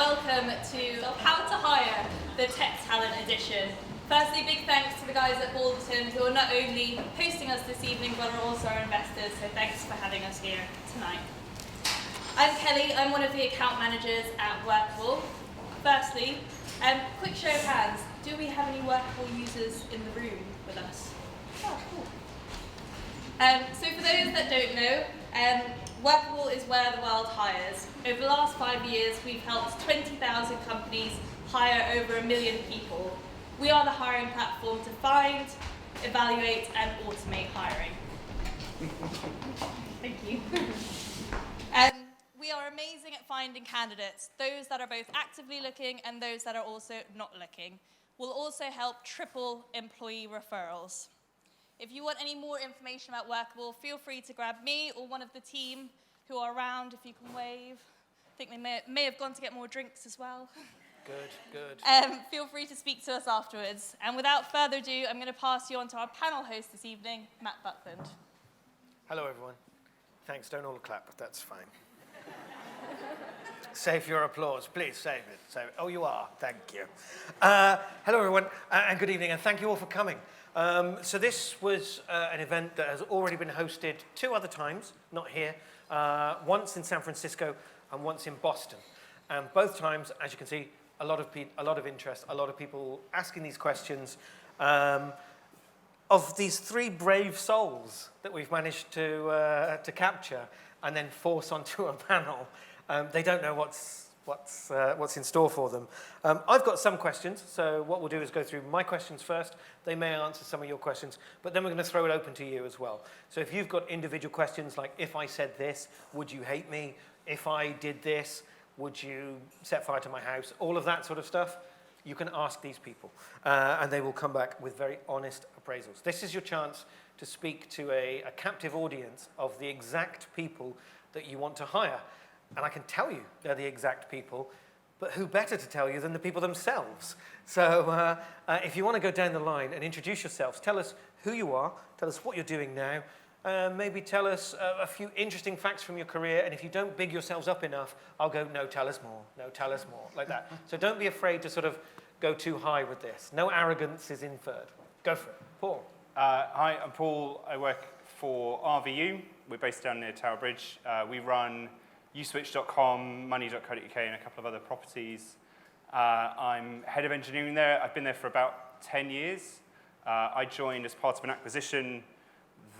welcome to How to Hire, the Tech Talent Edition. Firstly, big thanks to the guys at Balderton who are not only hosting us this evening, but are also our investors, so thanks for having us here tonight. I'm Kelly, I'm one of the account managers at Workable. Firstly, quick show of hands, do we have any Workable users in the room with us? Oh, cool. So for those that don't know, Workable is where the world hires. Over the last 5 years, we've helped 20,000 companies hire over 1 million people. We are the hiring platform to find, evaluate, and automate hiring. Thank you. We are amazing at finding candidates, those that are both actively looking and those that are also not looking. We'll also help triple employee referrals. If you want any more information about Workable, feel free to grab me or one of the team who are around, if you can wave. I think they may have gone to get more drinks as well. Good. Feel free to speak to us afterwards. And without further ado, I'm going to pass you on to our panel host this evening, Matt Buckland. Hello, everyone. Thanks. Don't all clap. That's fine. Save your applause. Please save it. Oh, you are. Thank you. Hello, everyone, and good evening, and thank you all for coming. So this was an event that has already been hosted 2 other times, not here, once in San Francisco and once in Boston. And both times, as you can see, a lot of interest, a lot of people asking these questions of these 3 brave souls that we've managed to capture and then force onto a panel. They don't know what's in store for them. I've got some questions, so what we'll do is go through my questions first. They may answer some of your questions, but then we're going to throw it open to you as well. So if you've got individual questions like, if I said this, would you hate me? If I did this, would you set fire to my house? All of that sort of stuff, you can ask these people, and they will come back with very honest appraisals. This is your chance to speak to a captive audience of the exact people that you want to hire. And I can tell you they're the exact people, but who better to tell you than the people themselves? So if you want to go down the line and introduce yourselves, tell us who you are, tell us what you're doing now, maybe tell us a few interesting facts from your career, and if you don't big yourselves up enough, I'll go, no, tell us more, like that. So don't be afraid to sort of go too high with this. No arrogance is inferred. Go for it. Paul. Hi, I'm Paul. I work for RVU. We're based down near Tower Bridge. We run uswitch.com, money.co.uk, and a couple of other properties. I'm head of engineering there. I've been there for about 10 years. I joined as part of an acquisition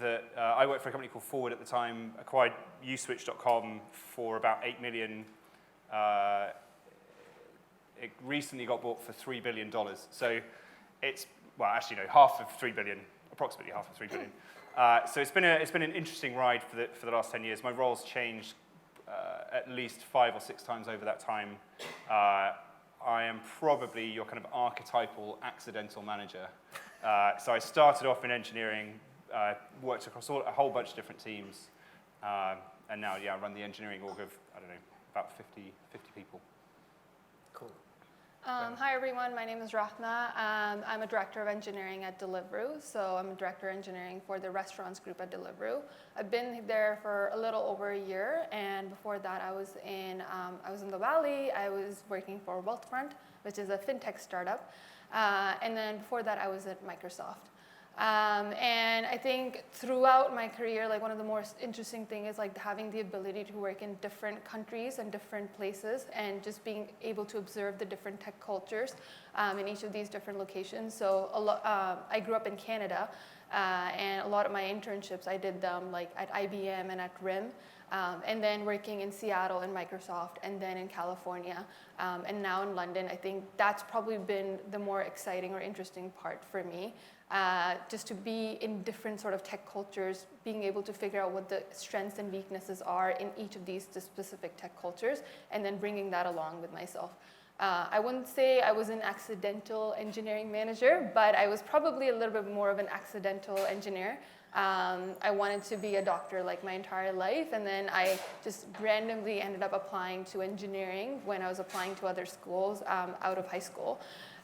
that I worked for a company called Forward at the time, acquired uswitch.com for about 8 million. It recently got bought for $3 billion. So it's, well, actually, no, half of 3 billion, approximately half of 3 billion. So it's been an interesting ride for the last 10 years. My role's changed at least 5 or 6 times over that time. I am probably your kind of archetypal accidental manager. So I started off in engineering, worked across a whole bunch of different teams, and now, I run the engineering org of, I don't know, about 50 people. Cool. Hi everyone, my name is Rahma. I'm a director of engineering at Deliveroo, so I'm a director of engineering for the restaurants group at Deliveroo. I've been there for a little over a year, and before that I was in the Valley. I was working for Wealthfront, which is a fintech startup, and then before that I was at Microsoft. And I think throughout my career, like one of the most interesting things is like having the ability to work in different countries and different places and just being able to observe the different tech cultures in each of these different locations. So I grew up in Canada, and a lot of my internships, I did them like at IBM and at RIM, and then working in Seattle and Microsoft, and then in California, and now in London. I think that's probably been the more exciting or interesting part for me. Just to be in different sort of tech cultures, being able to figure out what the strengths and weaknesses are in each of these specific tech cultures, and then bringing that along with myself. I wouldn't say I was an accidental engineering manager, but I was probably a little bit more of an accidental engineer. I wanted to be a doctor like my entire life, and then I just randomly ended up applying to engineering when I was applying to other schools out of high school.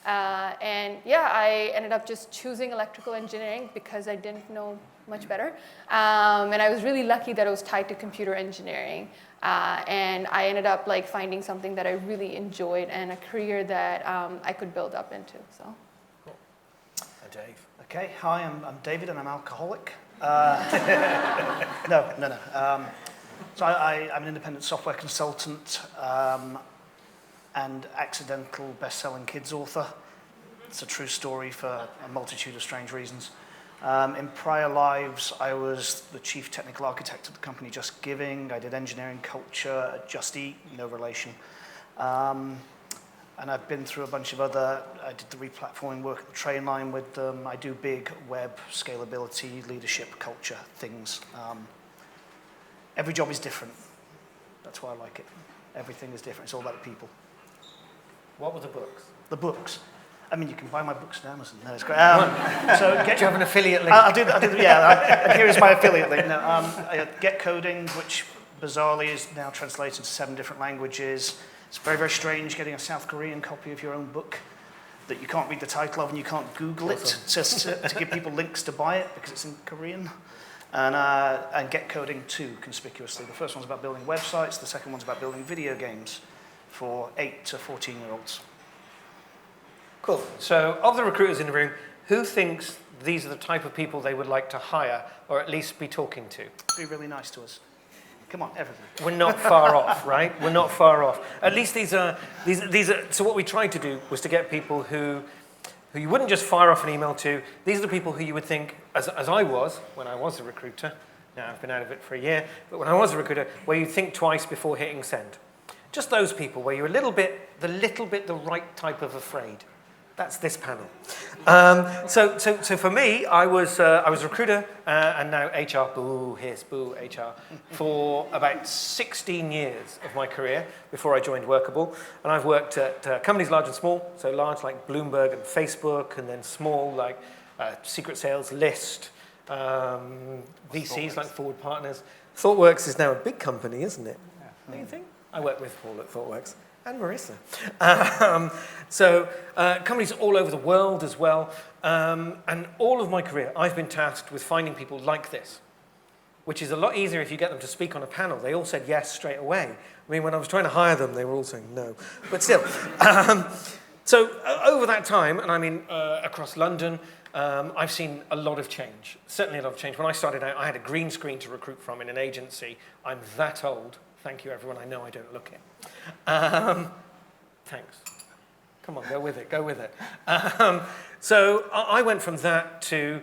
And yeah, I ended up just choosing electrical engineering because I didn't know much better. And I was really lucky that it was tied to computer engineering. And I ended up like finding something that I really enjoyed and a career that I could build up into. So. Cool. And Dave. Okay, hi, I'm David and I'm alcoholic. No. So I'm an independent software consultant and accidental best-selling kids author. It's a true story for a multitude of strange reasons. In prior lives, I was the chief technical architect of the company Just Giving. I did engineering culture at Just Eat, no relation. And I've been through a bunch of other, I did the replatforming work at the train line with them. I do big web scalability, leadership, culture things. Every job is different. That's why I like it. Everything is different. It's all about the people. What were the books? The books. I mean, you can buy my books on Amazon. No, it's great. Do you have an affiliate link? I'll do that. Yeah, here is my affiliate link. No, Get Coding, which bizarrely is now translated to 7 different languages. It's very, very strange getting a South Korean copy of your own book that you can't read the title of and you can't Google it just to give people links to buy it because it's in Korean. And Get Coding 2, conspicuously. The first one's about building websites. The second one's about building video games for 8 to 14-year-olds. Cool. So of the recruiters in the room, who thinks these are the type of people they would like to hire or at least be talking to? Be really nice to us. Come on, everybody. We're not far off, right? We're not far off. At least these are. So what we tried to do was to get people who you wouldn't just fire off an email to. These are the people who you would think, as I was when I was a recruiter. Now I've been out of it for a year, but when I was a recruiter, where you think twice before hitting send. Just those people where you're the right type of afraid. That's this panel. So for me, I was a recruiter and now HR, boo, here's boo, HR, for about 16 years of my career before I joined Workable. And I've worked at companies large and small, so large like Bloomberg and Facebook, and then small like Secret Sales List, VCs like Forward Partners. ThoughtWorks is now a big company, isn't it? Yeah. Don't you think? I work with Paul at ThoughtWorks. And Marissa. Companies all over the world as well. And all of my career, I've been tasked with finding people like this, which is a lot easier if you get them to speak on a panel. They all said yes straight away. I mean, when I was trying to hire them, they were all saying no. But still. Over that time, and I mean across London, I've seen a lot of change. Certainly a lot of change. When I started out, I had a green screen to recruit from in an agency. I'm that old. Thank you, everyone. I know I don't look it. Thanks. Come on, go with it. So I went from that to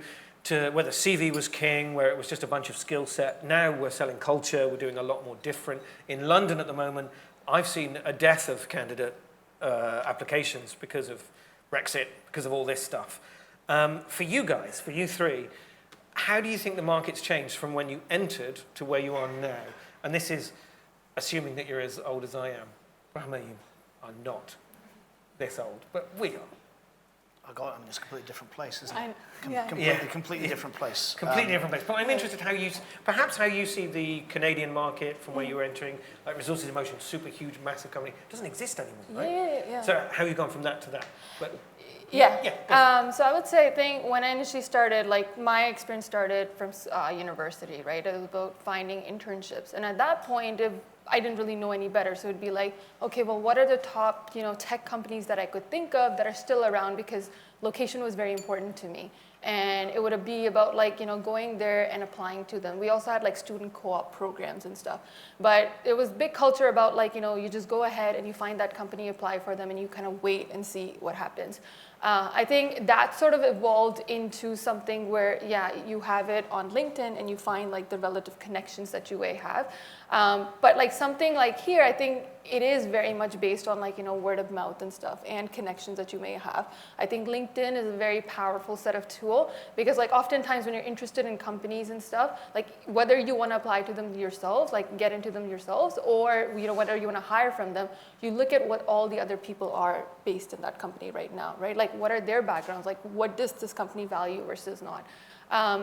where the CV was king, where it was just a bunch of skill set. Now we're selling culture. We're doing a lot more different. In London at the moment, I've seen a death of candidate applications because of Brexit, because of all this stuff. For you guys, for you three, how do you think the market's changed from when you entered to where you are now? And this is assuming that you're as old as I am. Rahma, you are not this old, but we are. It's a completely different place, isn't it? Completely different place. Completely different place. But I'm interested how you see the Canadian market from where you were entering, like Resources in Motion, super huge, massive company. It doesn't exist anymore, right? Yeah. So how have you gone from that to that? But, So I would say, I think when I initially started, like my experience started from university, right? It was about finding internships. And at that point, I didn't really know any better. So it'd be like, okay, well, what are the top, tech companies that I could think of that are still around? Because location was very important to me. And it would be about going there and applying to them. We also had like student co-op programs and stuff. But it was big culture about you just go ahead and you find that company, apply for them, and you kind of wait and see what happens. I think that sort of evolved into something where, you have it on LinkedIn and you find like the relative connections that you may have. But like something like here, I think it is very much based on word of mouth and stuff and connections that you may have. I think LinkedIn is a very powerful set of tool because oftentimes when you're interested in companies and stuff, whether you want to apply to them yourselves, get into them yourselves, or whether you want to hire from them, you look at what all the other people are based in that company right now, right? What are their backgrounds? What does this company value versus not?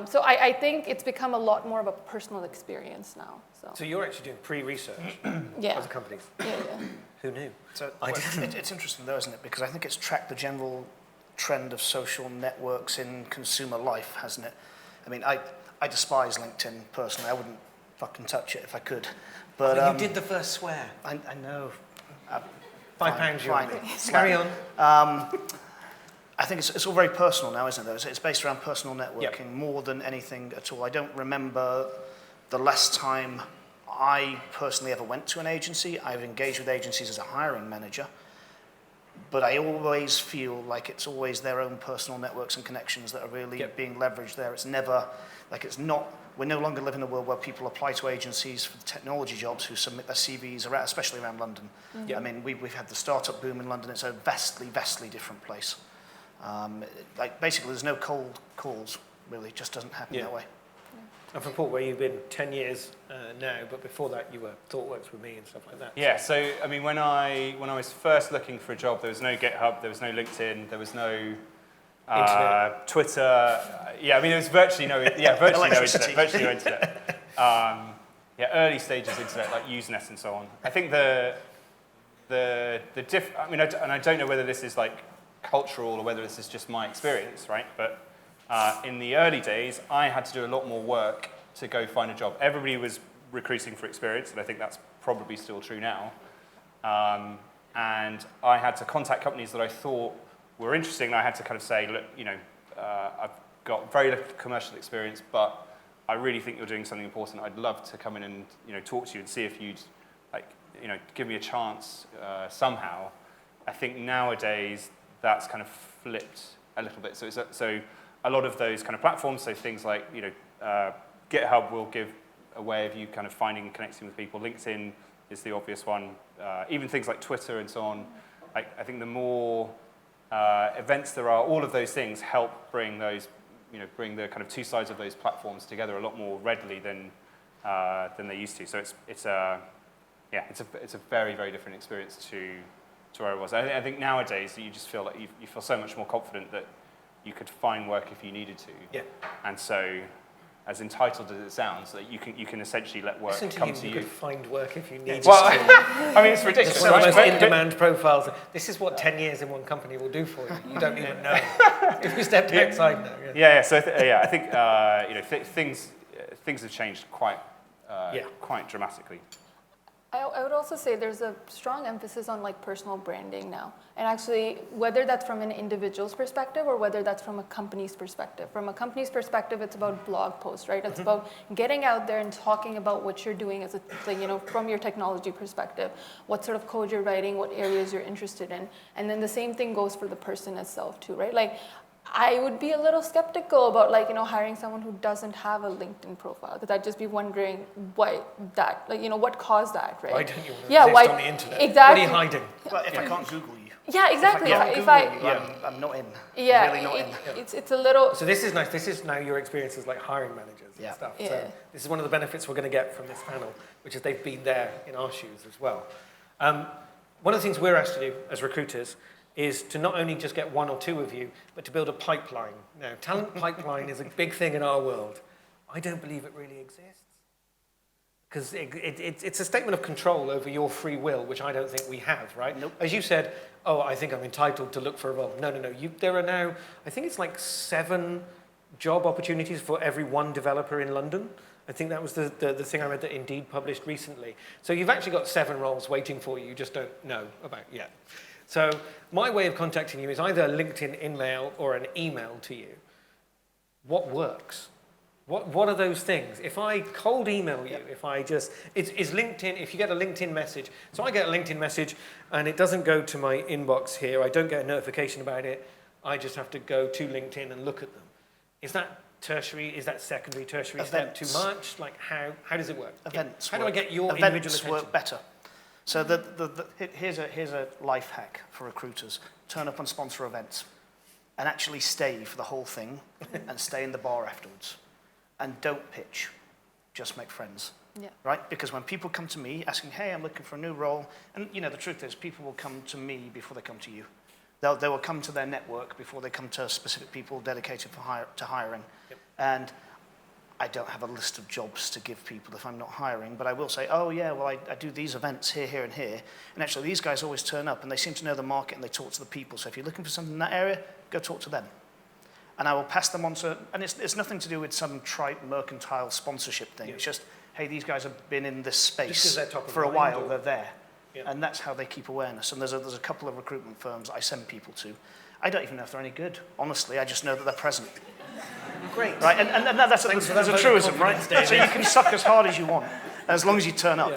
So I think it's become a lot more of a personal experience now. So you're actually doing pre-research yeah. of the companies? Yeah. Who knew? So it's interesting though, isn't it? Because I think it's tracked the general trend of social networks in consumer life, hasn't it? I mean, I despise LinkedIn personally. I wouldn't fucking touch it if I could. But you did the first swear. I know. £5, you're fine. Carry on. I think it's all very personal now, isn't it? It's based around personal networking more than anything at all. I don't remember the last time I personally ever went to an agency. I've engaged with agencies as a hiring manager, but I always feel like it's always their own personal networks and connections that are really being leveraged there. It's never, like it's not, we no longer live in a world where people apply to agencies for technology jobs who submit their CVs, around, especially around London. I mean, we've had the startup boom in London. It's a vastly different place. Like basically there's no cold calls, really. It just doesn't happen that way. And from Paul, where you've been 10 years now, but before that you were ThoughtWorks with me and stuff like that. Yeah, so I mean, when I was first looking for a job, there was no GitHub, there was no LinkedIn, there was no Twitter. Yeah, I mean, there was virtually no internet. Early stages internet, like Usenet and so on. I think I mean, and I don't know whether this is like cultural or whether this is just my experience, right? But in the early days, I had to do a lot more work to go find a job. Everybody was recruiting for experience, and I think that's probably still true now. And I had to contact companies that I thought were interesting, and I had to kind of say, look, I've got very little commercial experience, but I really think you're doing something important. I'd love to come in and talk to you and see if you'd give me a chance somehow. I think nowadays that's kind of flipped a little bit. So a lot of those kind of platforms, so things like GitHub will give a way of you kind of finding and connecting with people. LinkedIn is the obvious one. Even things like Twitter and so on. I think the more events there are, all of those things help bring those, bring the kind of two sides of those platforms together a lot more readily than they used to. So it's a very, very different experience to where I was. I think nowadays you just feel like you feel so much more confident that you could find work if you needed to. Yeah. And so, as entitled as it sounds, that you can essentially let work come to you. You could find work if you needed well, to. I mean, it's ridiculous. It's one of the most in-demand profiles. This is what 10 years in one company will do for you. You don't even know. If we stepped outside now. Yeah. So I think things have changed quite dramatically. I would also say there's a strong emphasis on like personal branding now. And actually, whether that's from an individual's perspective or whether that's from a company's perspective. From a company's perspective, it's about blog posts, right? It's about getting out there and talking about what you're doing as from your technology perspective, what sort of code you're writing, what areas you're interested in. And then the same thing goes for the person itself too, right? Like, I would be a little skeptical about hiring someone who doesn't have a LinkedIn profile, because I'd just be wondering why that, what caused that, right? Why don't you want to exist on the internet? Exactly. What are you hiding? Well, if I can't Google you. Yeah, exactly. I'm not in. Yeah, I'm really not in. It's a little. So this is nice. This is now your experience as like hiring managers and stuff. Yeah. So this is one of the benefits we're going to get from this panel, which is they've been there in our shoes as well. One of the things we're asked to do as recruiters is to not only just get one or two of you, but to build a pipeline. Now, talent pipeline is a big thing in our world. I don't believe it really exists. Because it's a statement of control over your free will, which I don't think we have, right? Nope. As you said, I think I'm entitled to look for a role. No. There are now, I think it's like 7 job opportunities for every 1 developer in London. I think that was the thing I read that Indeed published recently. So you've actually got 7 roles waiting for you, you just don't know about yet. So my way of contacting you is either a LinkedIn in-mail or an email to you. What works? What are those things? If I cold email you, if I just, is LinkedIn, if you get a LinkedIn message, so I get a LinkedIn message and it doesn't go to my inbox here, I don't get a notification about it, I just have to go to LinkedIn and look at them. Is that tertiary, is that secondary, tertiary? Events. Is that too much? Like how does it work? Events. How do I get your individual attention? Events work better. So here's a life hack for recruiters. Turn up and sponsor events and actually stay for the whole thing and stay in the bar afterwards. And don't pitch, just make friends, right? Because when people come to me asking, hey, I'm looking for a new role, and the truth is people will come to me before they come to you. They will come to their network before they come to specific people dedicated to hiring. Yep. And I don't have a list of jobs to give people if I'm not hiring, but I will say, I do these events here, and here. And actually, these guys always turn up, and they seem to know the market, and they talk to the people. So if you're looking for something in that area, go talk to them. And I will pass them on to, and it's nothing to do with some trite mercantile sponsorship thing. It's just, hey, these guys have been in this 'cause space they're top of for a mind, while, or- they're there. Yeah. And that's how they keep awareness. And there's a couple of recruitment firms I send people to. I don't even know if they're any good, honestly. I just know that they're present. Great. Right, and that's Thanks for a that vote of truism, right? confidence, So David. you can suck as hard as you want, as long as you turn up.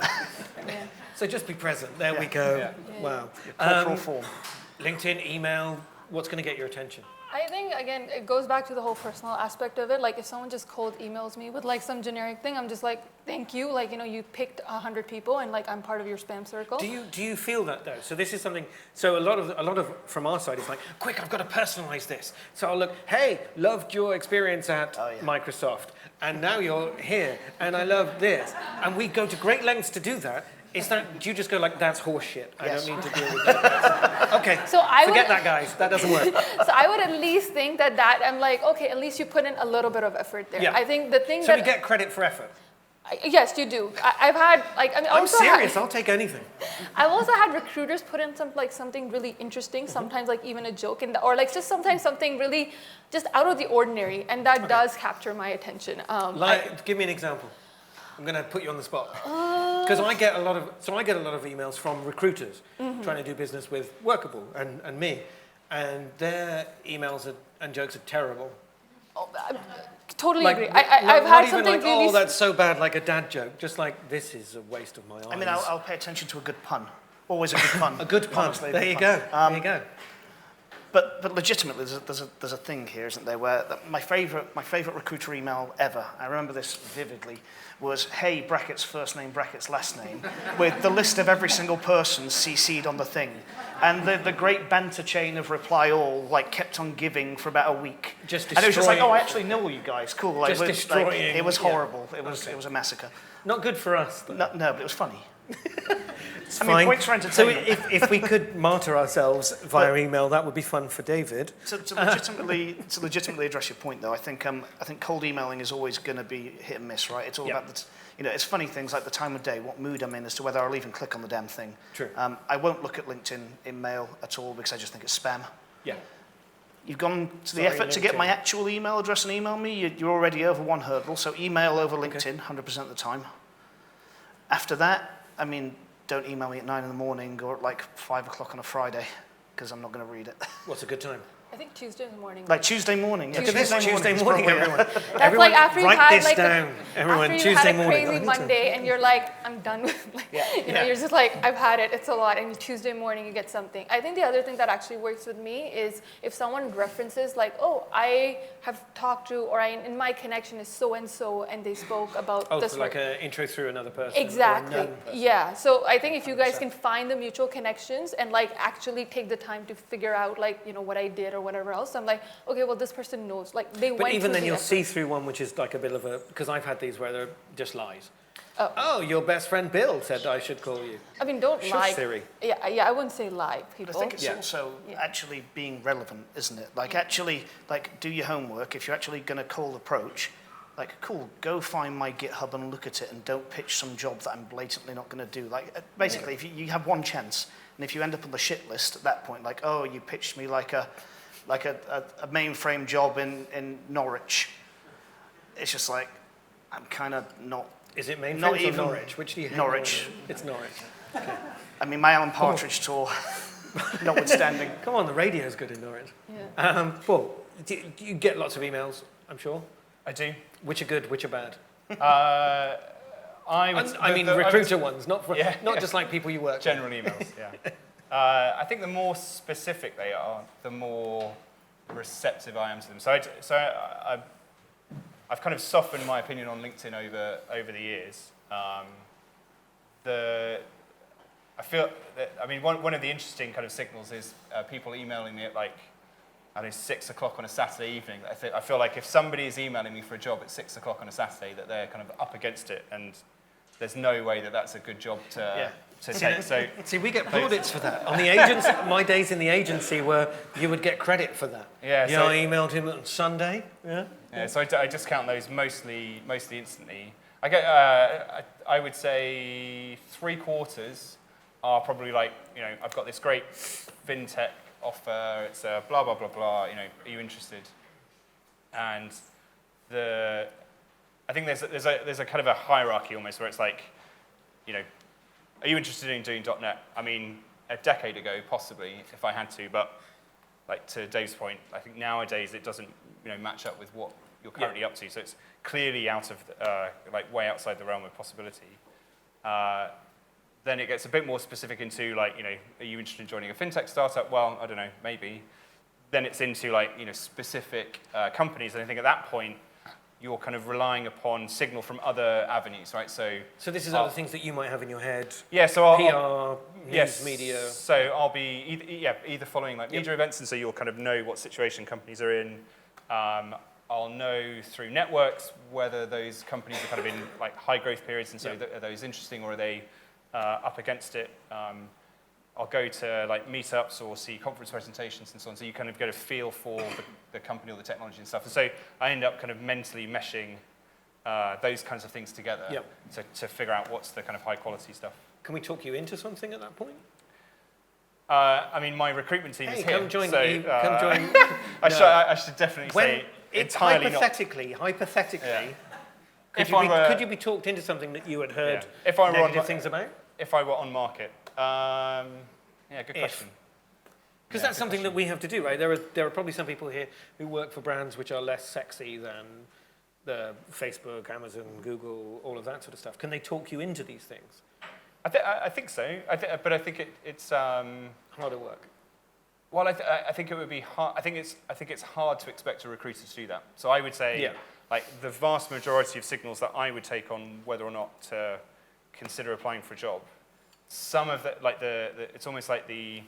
Yeah. So just be present. There we go. Yeah. Wow. Corporal form. LinkedIn, email, what's going to get your attention? I think, again, it goes back to the whole personal aspect of it. Like, if someone just cold emails me with, like, some generic thing, I'm just like, thank you. Like, you know, you picked 100 people, and, like, I'm part of your spam circle. Do you feel that, though? So this is something, so a lot of from our side, it's like, quick, I've got to personalize this. So I'll look, hey, loved your experience at Microsoft, and now you're here, and I love this. And we go to great lengths to do that. Is that, do you just go like, that's horse shit, I don't need to deal with that? Okay, So I forget would- that, guys, that doesn't work. So I would at least think that I'm like, okay, at least you put in a little bit of effort there. Yeah. I think the thing So that... we get credit for effort. Yes, you do. I've had, like, I mean, I'm also serious, I'll take anything. I've also had recruiters put in something really interesting, sometimes like even a joke, or like just sometimes something really just out of the ordinary, and that does capture my attention. Give me an example. I'm going to put you on the spot. Because I get a lot of emails from recruiters trying to do business with Workable and me, and their emails and jokes are terrible. Totally Like, agree. not I've had even something like, really... oh, that's so bad, like a dad joke. Just like, this is a waste of my eyes. I mean, I'll pay attention to a good pun. Always a good pun. A good pun. Honestly, a There good you pun. go. There you go. But legitimately, there's a thing here, isn't there, where my favourite recruiter email ever, I remember this vividly, was, hey, brackets first name, brackets last name, with the list of every single person CC'd on the thing. And the great banter chain of reply all, like, kept on giving for about a week. Just and it was just like, destroying- oh, I actually know all you guys, cool. Like, Just destroying, it was yeah. horrible. It was a massacre. Not good for us, though. No, but it was funny. It's I mean, fine. points for So entertainment. if we could martyr ourselves via email, that would be fun for David. To legitimately address your point, though, I think cold emailing is always going to be hit and miss, right? It's all about it's funny things like the time of day, what mood I'm in, as to whether I'll even click on the damn thing. True. I won't look at LinkedIn in mail at all because I just think it's spam. Yeah. You've gone to the Sorry, effort to get LinkedIn. my actual email address and email me. You're already over one hurdle, so email over LinkedIn 100% of the time. After that, I mean, don't email me at 9 in the morning or at like 5 o'clock on a Friday because I'm not going to read it. What's a good time? I think Tuesday morning. Like Tuesday morning. Look at this, Tuesday is morning, probably- everyone. That's Everyone, like after you've write had this like down. Everyone, after you've Tuesday had a morning. crazy Monday and you're like, I'm done with like, you know, you're just like, I've had it, it's a lot, and Tuesday morning you get something. I think the other thing that actually works with me is if someone references like, oh, I have talked to, or in my connection is so and so, and they spoke about Oh, this for like work. an intro through another person. or a Exactly. known person. Yeah. So I think if you guys can find the mutual connections and like actually take the time to figure out like, you know, what I did or whatever else, I'm like, okay, well, this person knows. Like they But went even through then the you'll effort. see through one which is like a bit of a, because I've had these where they're just lies. Oh. Your best friend Bill said I should call you. I mean, don't Shush, lie. Siri. Yeah, I wouldn't say lie, people. I think it's Yeah. also actually being relevant, isn't it? Like actually, like do your homework. If you're actually going to cold approach, like cool, go find my GitHub and look at it, and don't pitch some job that I'm blatantly not going to do. Like basically, if you have one chance, and if you end up on the shit list at that point, like oh, you pitched me like a mainframe job in Norwich. It's just like I'm kind of not. Is it mainframes Not or even Norwich? Which do you hate Norwich. more? It's Norwich. I mean, my Alan Partridge tour, notwithstanding. Come on, the radio's good in Norwich. Yeah. Paul, do you get lots of emails, I'm sure? I do. Which are good, which are bad? I mean, would recruiter ones, not Yeah. just like people you work with. general emails, yeah. I think the more specific they are, the more receptive I am to them. I've kind of softened my opinion on LinkedIn over the years. I feel that, I mean, one of the interesting kind of signals is people emailing me at like, I don't know, 6 o'clock on a Saturday evening. I feel like if somebody is emailing me for a job at 6 o'clock on a Saturday, that they're kind of up against it, and there's no way that that's a good job to take. So See, we get plaudits for that. On the agency, my days in the agency were you would get credit for that. Yeah, You know, I emailed him on Sunday. Yeah. yeah, so I discount those mostly instantly. I get, I would say 3/4 are probably like, you know, I've got this great fintech offer. It's blah blah blah blah. You know, are you interested? And I I think there's a kind of a hierarchy almost where it's like, are you interested in doing .NET? I mean, a decade ago, possibly, if I had to, but like to Dave's point, I think nowadays it doesn't match up with what you're currently up to. So it's clearly out of way outside the realm of possibility. Then it gets a bit more specific into are you interested in joining a fintech startup? Well, I don't know, maybe. Then it's into specific companies, and I think at that point you're kind of relying upon signal from other avenues, right? So this is other things that you might have in your head. Yeah, so PR, news, media. So I'll be either following media events, and so you'll kind of know what situation companies are in. I'll know through networks whether those companies are kind of in high growth periods, and so are those interesting or are they up against it? I'll go to meetups or see conference presentations and so on, so you kind of get a feel for the company or the technology and stuff. And so I end up kind of mentally meshing those kinds of things together to figure out what's the kind of high quality stuff. Can we talk you into something at that point? I mean, my recruitment team is here. Come join. So, come join. I should definitely say entirely hypothetically, not. Could you be talked into something that you had heard if I were negative things about? If I were on market, good question. Because that's something that we have to do, right? There are probably some people here who work for brands which are less sexy than the Facebook, Amazon, Google, all of that sort of stuff. Can they talk you into these things? I think so. But I think it's harder work. Well, I think it would be hard. I think it's hard to expect a recruiter to do that. So I would say, the vast majority of signals that I would take on whether or not to consider applying for a job, some of it's almost like the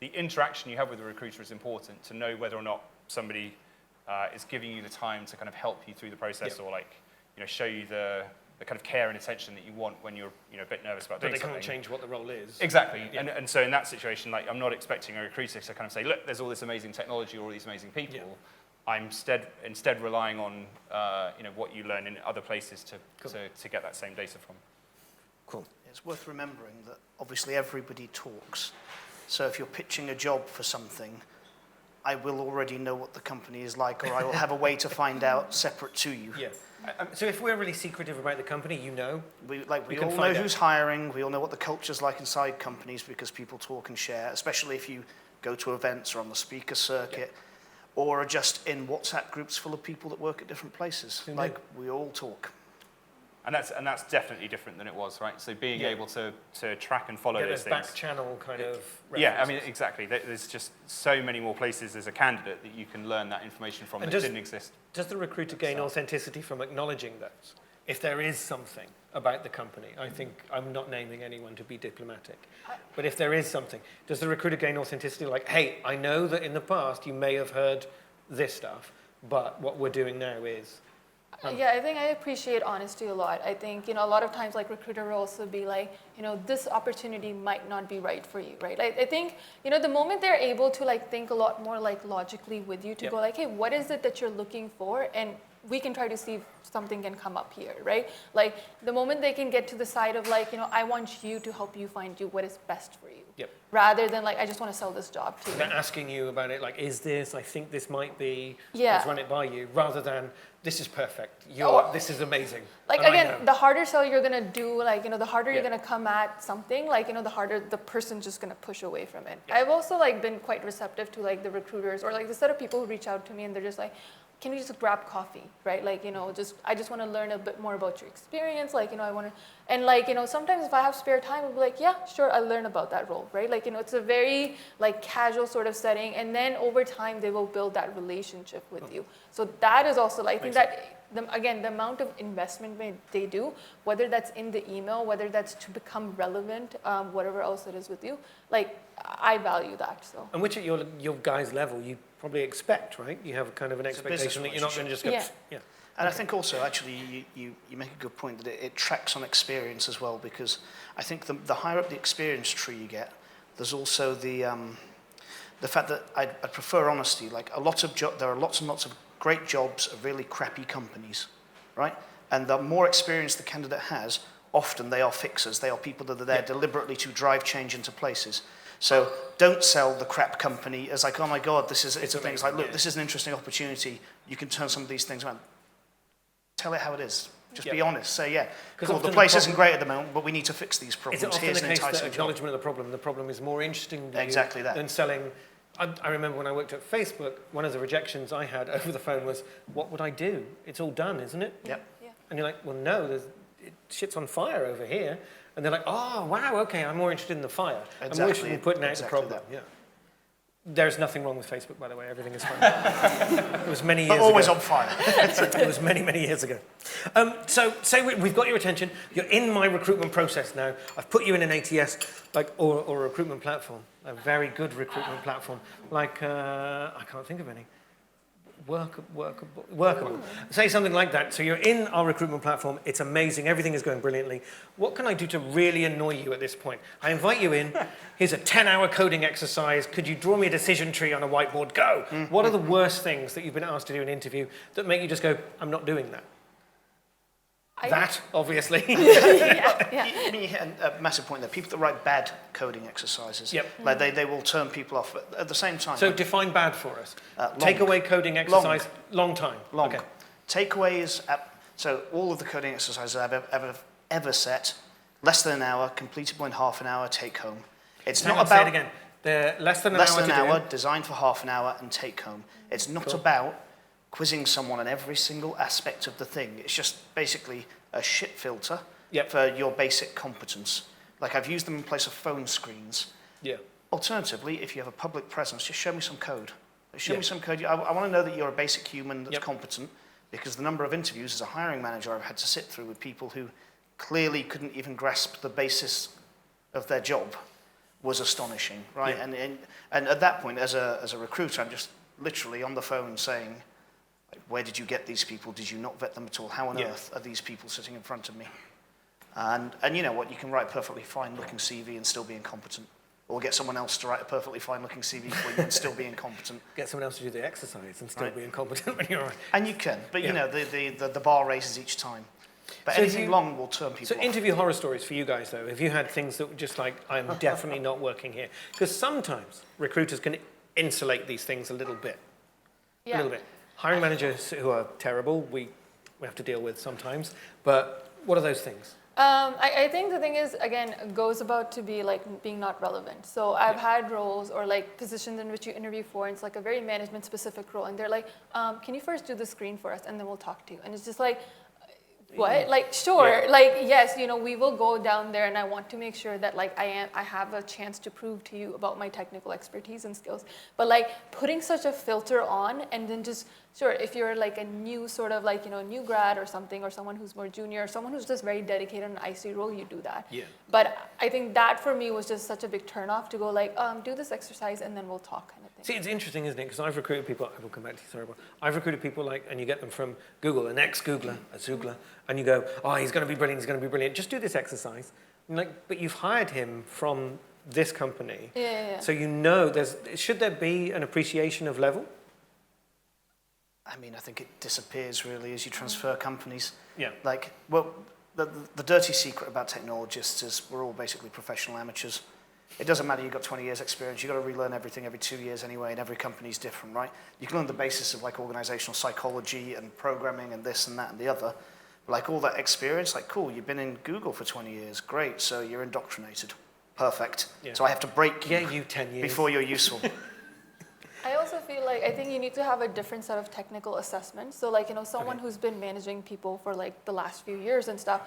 interaction you have with the recruiter is important to know whether or not somebody is giving you the time to kind of help you through the process or show you the kind of care and attention that you want when you're a bit nervous about doing something. But they can't change what the role is. Exactly. Yeah. And so in that situation, I'm not expecting a recruiter to kind of say, look, there's all this amazing technology or all these amazing people. Yeah. I'm instead relying on what you learn in other places to get that same data from. Cool. It's worth remembering that obviously everybody talks. So if you're pitching a job for something, I will already know what the company is like, or I will have a way to find out separate to you. Yeah. So if we're really secretive about the company, we all know who's hiring. We all know what the culture's like inside companies because people talk and share, especially if you go to events or on the speaker circuit, or are just in WhatsApp groups full of people that work at different places. We all talk. And that's definitely different than it was, right? So being able to track and follow those things. Back channel kind of references. Yeah, I mean, exactly. There's just so many more places as a candidate that you can learn that information from that didn't exist. Does the recruiter gain authenticity from acknowledging those? If there is something about the company, I think I'm not naming anyone to be diplomatic, but if there is something, does the recruiter gain authenticity like, hey, I know that in the past you may have heard this stuff, but what we're doing now is... Yeah, I think I appreciate honesty a lot. I think, a lot of times recruiter will also be like, this opportunity might not be right for you, right? I think, the moment they're able to think a lot more logically with you to go hey, what is it that you're looking for? And we can try to see if something can come up here, right? The moment they can get to the side of I want you to help you find what is best for you. Yep. Rather than I just want to sell this job to you. They're asking you about it, is this, I think this might be, yeah. Let's run it by you, rather than, this is perfect, this is amazing. Again, the harder sell you're going to do, the harder you're going to come at something, the harder the person's just going to push away from it. Yeah. I've also, been quite receptive to, the recruiters or, the set of people who reach out to me and they're just can you just grab coffee, right? I just want to learn a bit more about your experience. I want to, and sometimes if I have spare time, I'll be yeah, sure, I'll learn about that role, right? It's a very casual sort of setting, and then over time they will build that relationship with you. So that is also, I think that, the amount of investment they do, whether that's in the email, whether that's to become relevant, whatever else it is with you, I value that. So. And which at your guys' level, you probably expect, right? You have kind of an expectation that you're not going to just go, yeah. And I think also, actually, you make a good point that it tracks on experience as well, because I think the higher up the experience tree you get, there's also the fact that I prefer honesty. There are lots and lots of great jobs at really crappy companies, right? And the more experience the candidate has, often they are fixers. They are people that are there deliberately to drive change into places. So don't sell the crap company as oh my God, it's a thing. It's look, this is an interesting opportunity. You can turn some of these things around. Tell it how it is. Just be honest. Say, yeah, 'Cause cool, often the place the isn't great at the moment, but we need to fix these Is problems. it often Here's the an case that enticing job. acknowledgement of the problem is more interesting to Exactly you that. than selling? I remember when I worked at Facebook, one of the rejections I had over the phone was, what would I do? It's all done, isn't it? Yep. Yeah. And you're like, well, no, shit's on fire over here. And they're like, oh, wow, okay, I'm more interested in the fire. I'm more interested in putting out the problem. Yeah. There's nothing wrong with Facebook, by the way. Everything is fine. It was many years ago. But always on fire. It was many, many years ago. So say we've got your attention. You're in my recruitment process now. I've put you in an ATS or a recruitment platform, a very good recruitment platform. I can't think of any. Workable. Say something like that. So you're in our recruitment platform. It's amazing. Everything is going brilliantly. What can I do to really annoy you at this point? I invite you in. Here's a 10-hour coding exercise. Could you draw me a decision tree on a whiteboard? Go. What are the worst things that you've been asked to do in an interview that make you just go, I'm not doing that? Obviously. A massive point there. People that write bad coding exercises, like they will turn people off. But at the same time, so define bad for us. Takeaway coding exercise, long time. Long. Okay. Takeaways. So all of the coding exercises I've ever set, less than an hour, completable in half an hour, take home. It's not about. Say it again. They're less than an hour. Designed for half an hour, and take home. It's not about quizzing someone on every single aspect of the thing. It's just basically a shit filter for your basic competence. Like I've used them in place of phone screens. Yeah. Alternatively, if you have a public presence, just show me some code. Show me some code. I want to know that you're a basic human that's competent, because the number of interviews as a hiring manager I've had to sit through with people who clearly couldn't even grasp the basis of their job was astonishing, right? Yeah. And at that point, as a recruiter, I'm just literally on the phone saying, where did you get these people? Did you not vet them at all? How on earth are these people sitting in front of me? And you know what? You can write a perfectly fine-looking CV and still be incompetent. Or get someone else to write a perfectly fine-looking CV for you and still be incompetent. Get someone else to do the exercise and still be incompetent when you're right. And you can, but you know, the bar raises each time. But So anything long will turn people So off. interview horror stories for you guys, though. Have you had things that were just like, I'm definitely not working here? Because sometimes recruiters can insulate these things a little bit. Yeah. A little bit. Hiring managers who are terrible, we have to deal with sometimes. But what are those things? I think the thing is, again, goes about to be like being not relevant. So I've had roles or like positions in which you interview for, and it's like a very management specific role. And they're like, can you first do the screen for us and then we'll talk to you? And it's just like, what? Like, sure. Like, yes, you know, we will go down there, and I want to make sure that like I have a chance to prove to you about my technical expertise and skills. But like putting such a filter on, and then just sure, if you're like a new sort of like, you know, new grad or something, or someone who's more junior, or someone who's just very dedicated in an IC role, you do that. Yeah. But I think that for me was just such a big turnoff to go like, do this exercise and then we'll talk kind of thing. See, it's interesting, isn't it? Because I've recruited people, I will come back to you, sorry, but I've recruited people like, and you get them from Google, an ex-Googler, a Zoogler, and you go, oh, he's going to be brilliant, he's going to be brilliant. Just do this exercise. And like, but you've hired him from this company. Yeah. So you know, should there be an appreciation of level? I mean, I think it disappears really as you transfer companies. Yeah. Like, well, the dirty secret about technologists is we're all basically professional amateurs. It doesn't matter, you've got 20 years experience, you've got to relearn everything every 2 years anyway, and every company's different, right? You can learn the basis of like organizational psychology and programming and this and that and the other. But like all that experience, like cool, you've been in Google for 20 years, great, so you're indoctrinated. Perfect. Yeah. So I have to break you 10 years. before you're useful. I also feel like I think you need to have a different set of technical assessments. So like, you know, someone who's been managing people for like the last few years and stuff,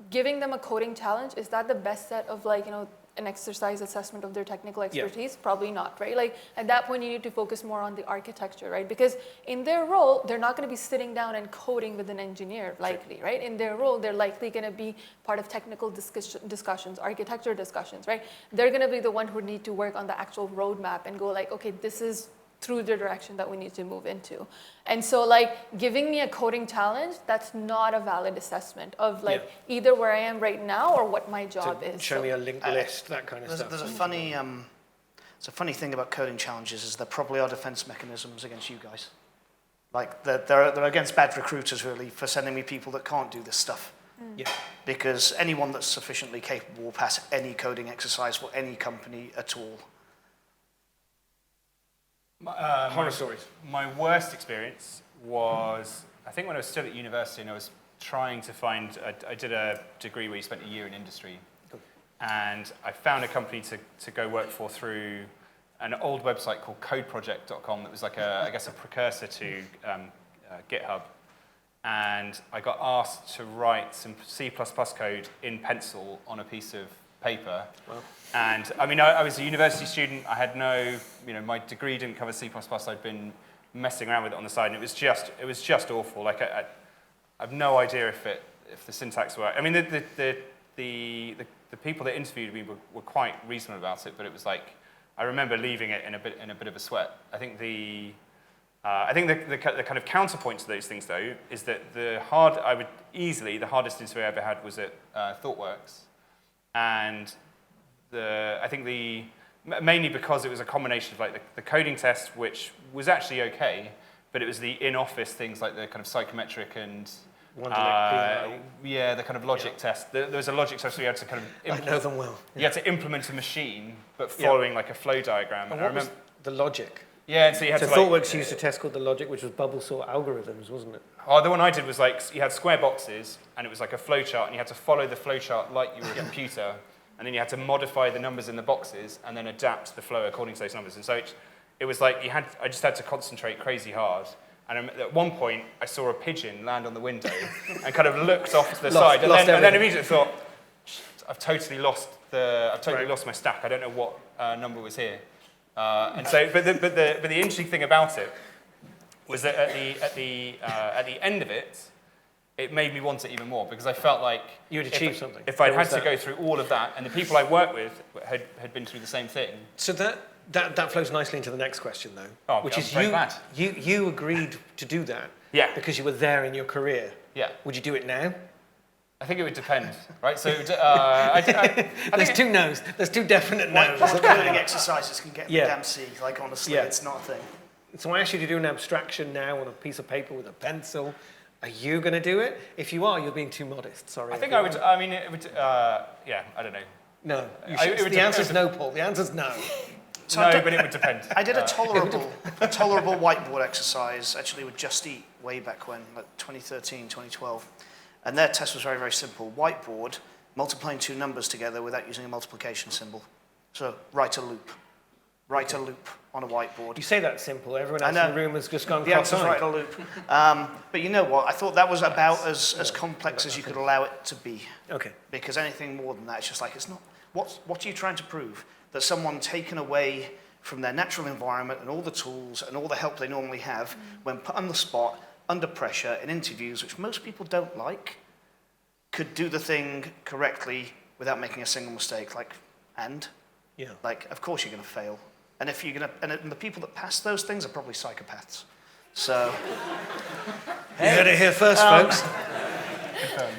giving them a coding challenge, is that the best set of like, you know, an exercise assessment of their technical expertise? Yeah. Probably not, right? Like at that point you need to focus more on the architecture, right? Because in their role, they're not going to be sitting down and coding with an engineer, likely, right? In their role, they're likely going to be part of technical discussions, architecture discussions, right? They're going to be the one who need to work on the actual roadmap and go like, okay, this is through the direction that we need to move into. And so like giving me a coding challenge, that's not a valid assessment of like either where I am right now or what my job is. Show me a linked list, that kind of stuff. There's a funny, it's a funny thing about coding challenges is there probably are defense mechanisms against you guys. Like they're against bad recruiters really for sending me people that can't do this stuff. Yeah. Because anyone that's sufficiently capable will pass any coding exercise for any company at all. Horror stories. My worst experience was, I think when I was still at university and I was trying to find, I did a degree where you spent a year in industry, and I found a company to go work for through an old website called codeproject.com that was like I guess a precursor to GitHub. And I got asked to write some C++ code in pencil on a piece of paper. Wow. And I mean, I was a university student. I had no, my degree didn't cover C++. I'd been messing around with it on the side, and it was just awful. Like I have no idea if the syntax worked. I mean, the people that interviewed me were quite reasonable about it, but it was like I remember leaving it in a bit of a sweat. I think the kind of counterpoint to those things, though, is that the hardest interview I ever had was at ThoughtWorks, and I think mainly because it was a combination of like the coding test, which was actually okay, but it was the in-office things like the kind of psychometric and the kind of logic test. There was a logic test where you had to kind of I know them well. You had to implement a machine, but following like a flow diagram. And what was the logic? Yeah, and so you had to ThoughtWorks used a test called the logic, which was bubble sort algorithms, wasn't it? Oh, the one I did was like, you had square boxes, and it was like a flow chart, and you had to follow the flow chart like you were a computer, and then you had to modify the numbers in the boxes, and then adapt the flow according to those numbers. And so it was like, I just had to concentrate crazy hard. And at one point, I saw a pigeon land on the window, and kind of looked off to the side, and then immediately thought, I've totally lost my stack. I don't know what number was here. And so, but the interesting thing about it was that at the end of it, it made me want it even more, because I felt like you had achieved something. If I'd had to go through all of that, and the people I worked with had been through the same thing. So that flows nicely into the next question, though, which is you agreed to do that because you were there in your career. Yeah. Would you do it now? I think it would depend, right? So there's two no's. There's two definite no's. Coding exercises can get the damn C. Like, honestly, it's not a thing. So I asked you to do an abstraction now on a piece of paper with a pencil. Are you going to do it? If you are, you're being too modest. Sorry. I think I would. I mean, it would. I don't know. No. The answer's no, Paul. The answer's no. So but it would depend. I did a tolerable whiteboard exercise, actually, with Just Eat way back when, like 2013, 2012. And their test was very, very simple. Whiteboard, multiplying two numbers together without using a multiplication symbol. So write a loop. Write a loop on a whiteboard. You say that's simple. Everyone else in the room has just gone cross-eyed. The answer's write a loop. But you know what? I thought that was about as complex as you could allow it to be. Okay. Because anything more than that, it's just like, it's not. What are you trying to prove? That someone taken away from their natural environment and all the tools and all the help they normally have, when put on the spot, under pressure, in interviews, which most people don't like, could do the thing correctly without making a single mistake. Like, of course you're going to fail. And if you're going to, and the people that pass those things are probably psychopaths. So, you heard it here first, folks.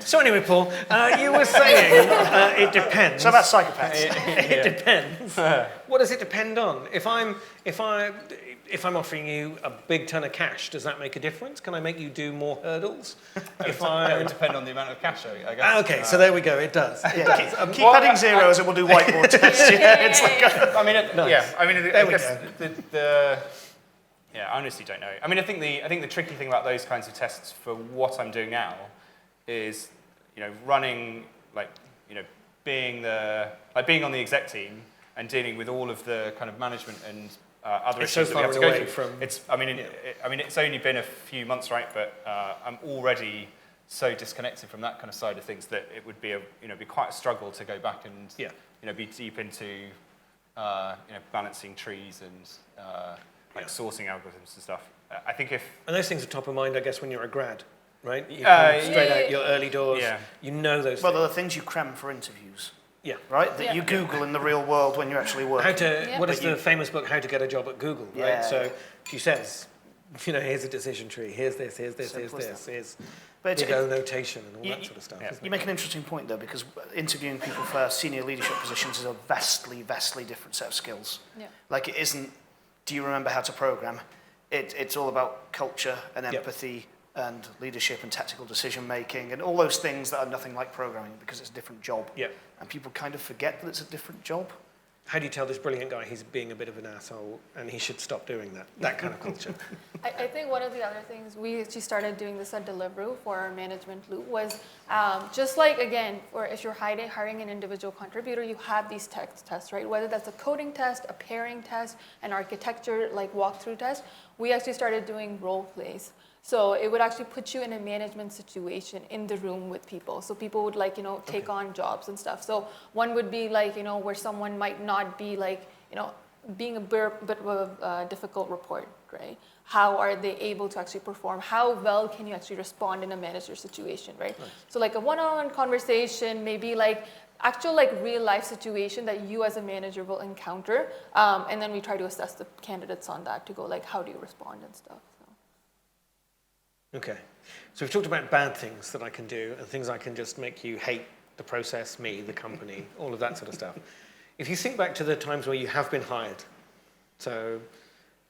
So anyway, Paul, you were saying it depends. So about psychopaths. It depends. What does it depend on? If I'm offering you a big ton of cash, does that make a difference? Can I make you do more hurdles? It would depend on the amount of cash, I guess. Okay, so there we go. It does. Keep adding zeros, and we'll do whiteboard tests. It's like. I honestly don't know. I mean, I think the tricky thing about those kinds of tests for what I'm doing now is, running, being on the exec team and dealing with all of the kind of management and other issues that we have to go through. It's only been a few months, right? But I'm already so disconnected from that kind of side of things that it would be be quite a struggle to go back and be deep into balancing trees and sorting algorithms and stuff. I think and those things are top of mind, I guess, when you're a grad. Right? You come straight out your early doors. Yeah. You know those things. Well, they're the things you cram for interviews. Yeah. Right? That you Google in the real world when you're actually working. What is the famous book, How to Get a Job at Google, right? Yeah. So she says, here's a decision tree, here's this, here's big O notation and all that sort of stuff. Yeah. You make an interesting point, though, because interviewing people for senior leadership positions is a vastly, vastly different set of skills. Yeah. Like, it isn't, do you remember how to program? It's all about culture and empathy and leadership and tactical decision-making and all those things that are nothing like programming because it's a different job. Yeah. And people kind of forget that it's a different job. how do you tell this brilliant guy he's being a bit of an asshole and he should stop doing that? That kind of culture. I think one of the other things, we actually started doing this at Deliveroo for our management loop was just like, again, or if you're hiring an individual contributor, you have these tests, right? Whether that's a coding test, a pairing test, an architecture like walkthrough test, we actually started doing role plays. So it would actually put you in a management situation in the room with people. So people would like, take on jobs and stuff. So one would be like, where someone might not be like, being a bit of a difficult report, right? How are they able to actually perform? How well can you actually respond in a manager situation, right? Nice. So like a one-on-one conversation, maybe like actual like real life situation that you as a manager will encounter. And then we try to assess the candidates on that to go like, how do you respond and stuff. Okay, so we've talked about bad things that I can do and things I can just make you hate the process, me, the company, all of that sort of stuff. If you think back to the times where you have been hired, so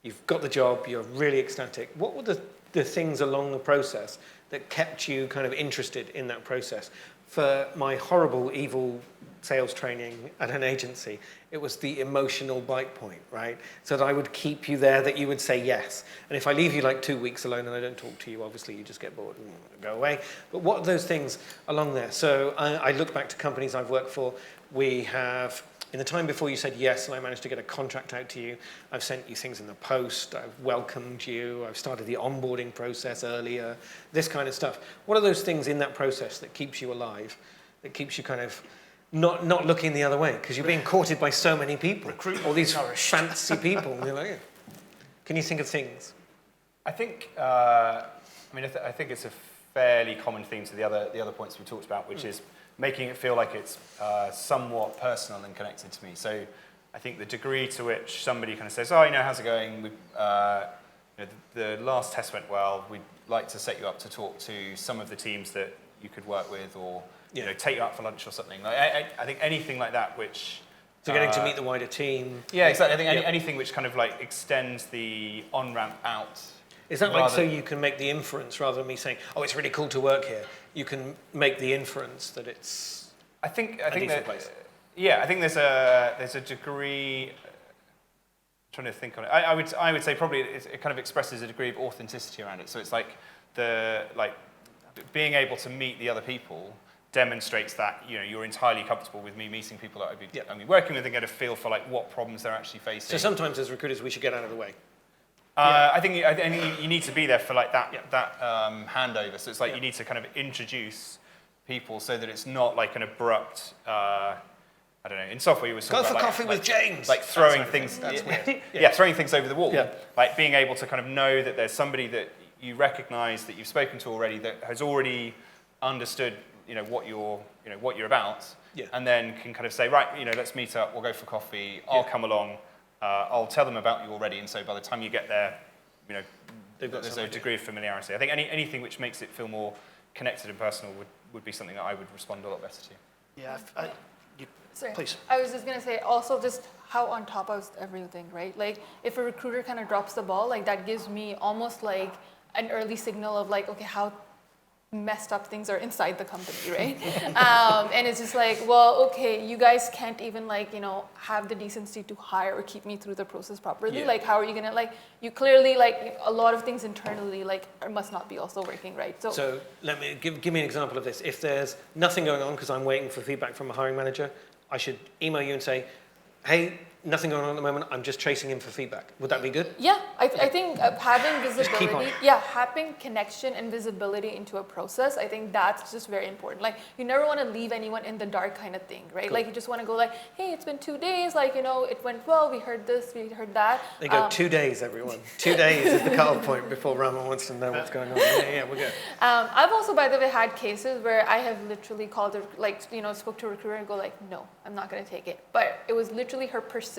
you've got the job, you're really ecstatic, what were the things along the process that kept you kind of interested in that process? For my horrible, evil sales training at an agency, it was the emotional bite point, right? So that I would keep you there, that you would say yes. And if I leave you like 2 weeks alone and I don't talk to you, obviously you just get bored and go away. But what are those things along there? So I look back to companies I've worked for. We have, in the time before you said yes and I managed to get a contract out to you, I've sent you things in the post, I've welcomed you, I've started the onboarding process earlier, this kind of stuff. What are those things in that process that keeps you alive, that keeps you kind of not looking the other way, because you're being courted by so many people, all these fancy people. And you're like, yeah. Can you think of things? I think, I think it's a fairly common theme to the other points we talked about, which is making it feel like it's somewhat personal and connected to me. So I think the degree to which somebody kind of says, oh, how's it going? The last test went well. We'd like to set you up to talk to some of the teams that you could work with, or take you out for lunch or something. Like, I think anything like that which... So getting to meet the wider team. Yeah, exactly. I think anything which kind of like extends the on-ramp out. Is that like so you can make the inference rather than me saying, oh, it's really cool to work here? You can make the inference that it's I think a decent that, place. Yeah, I think there's a degree... I'm trying to think on it. I would say probably it kind of expresses a degree of authenticity around it. So it's like being able to meet the other people demonstrates that you're entirely comfortable with me meeting people that I'd be working with and get a feel for like what problems they're actually facing. So sometimes as recruiters we should get out of the way. I think you need to be there for like that handover. So it's like you need to kind of introduce people so that it's not like an abrupt. I don't know. In software, you were go for coffee with James. Like throwing things. That's weird. Throwing things over the wall. Yeah. Like being able to kind of know that there's somebody that you recognise that you've spoken to already that has already understood what you're about, and then can kind of say, right, let's meet up, we'll go for coffee, I'll come along, I'll tell them about you already, and so by the time you get there, there's a degree of familiarity. I think anything which makes it feel more connected and personal would be something that I would respond a lot better to. Yeah, Sorry. Please. I was just going to say also just how on top of everything, right? Like if a recruiter kind of drops the ball, like that gives me almost like an early signal of like, okay, how messed up things are inside the company, right? And it's just like, well, okay, you guys can't even like, have the decency to hire or keep me through the process properly. Yeah. Like, how are you gonna like, you clearly like a lot of things internally like must not be also working right. So let me give me an example of this. If there's nothing going on because I'm waiting for feedback from a hiring manager, I should email you and say, hey, nothing going on at the moment, I'm just chasing in for feedback. Would that be good? Yeah, I think having visibility, keep on. having connection and visibility into a process, I think that's just very important. Like, you never want to leave anyone in the dark kind of thing, right? Cool. Like, you just want to go like, hey, it's been 2 days, like, it went well, we heard this, we heard that. They go 2 days, everyone. 2 days is the cutoff point before Rahma wants to know what's going on. Yeah, we're good. I've also, by the way, had cases where I have literally called, spoke to a recruiter and go like, no, I'm not going to take it. But it was literally her persistence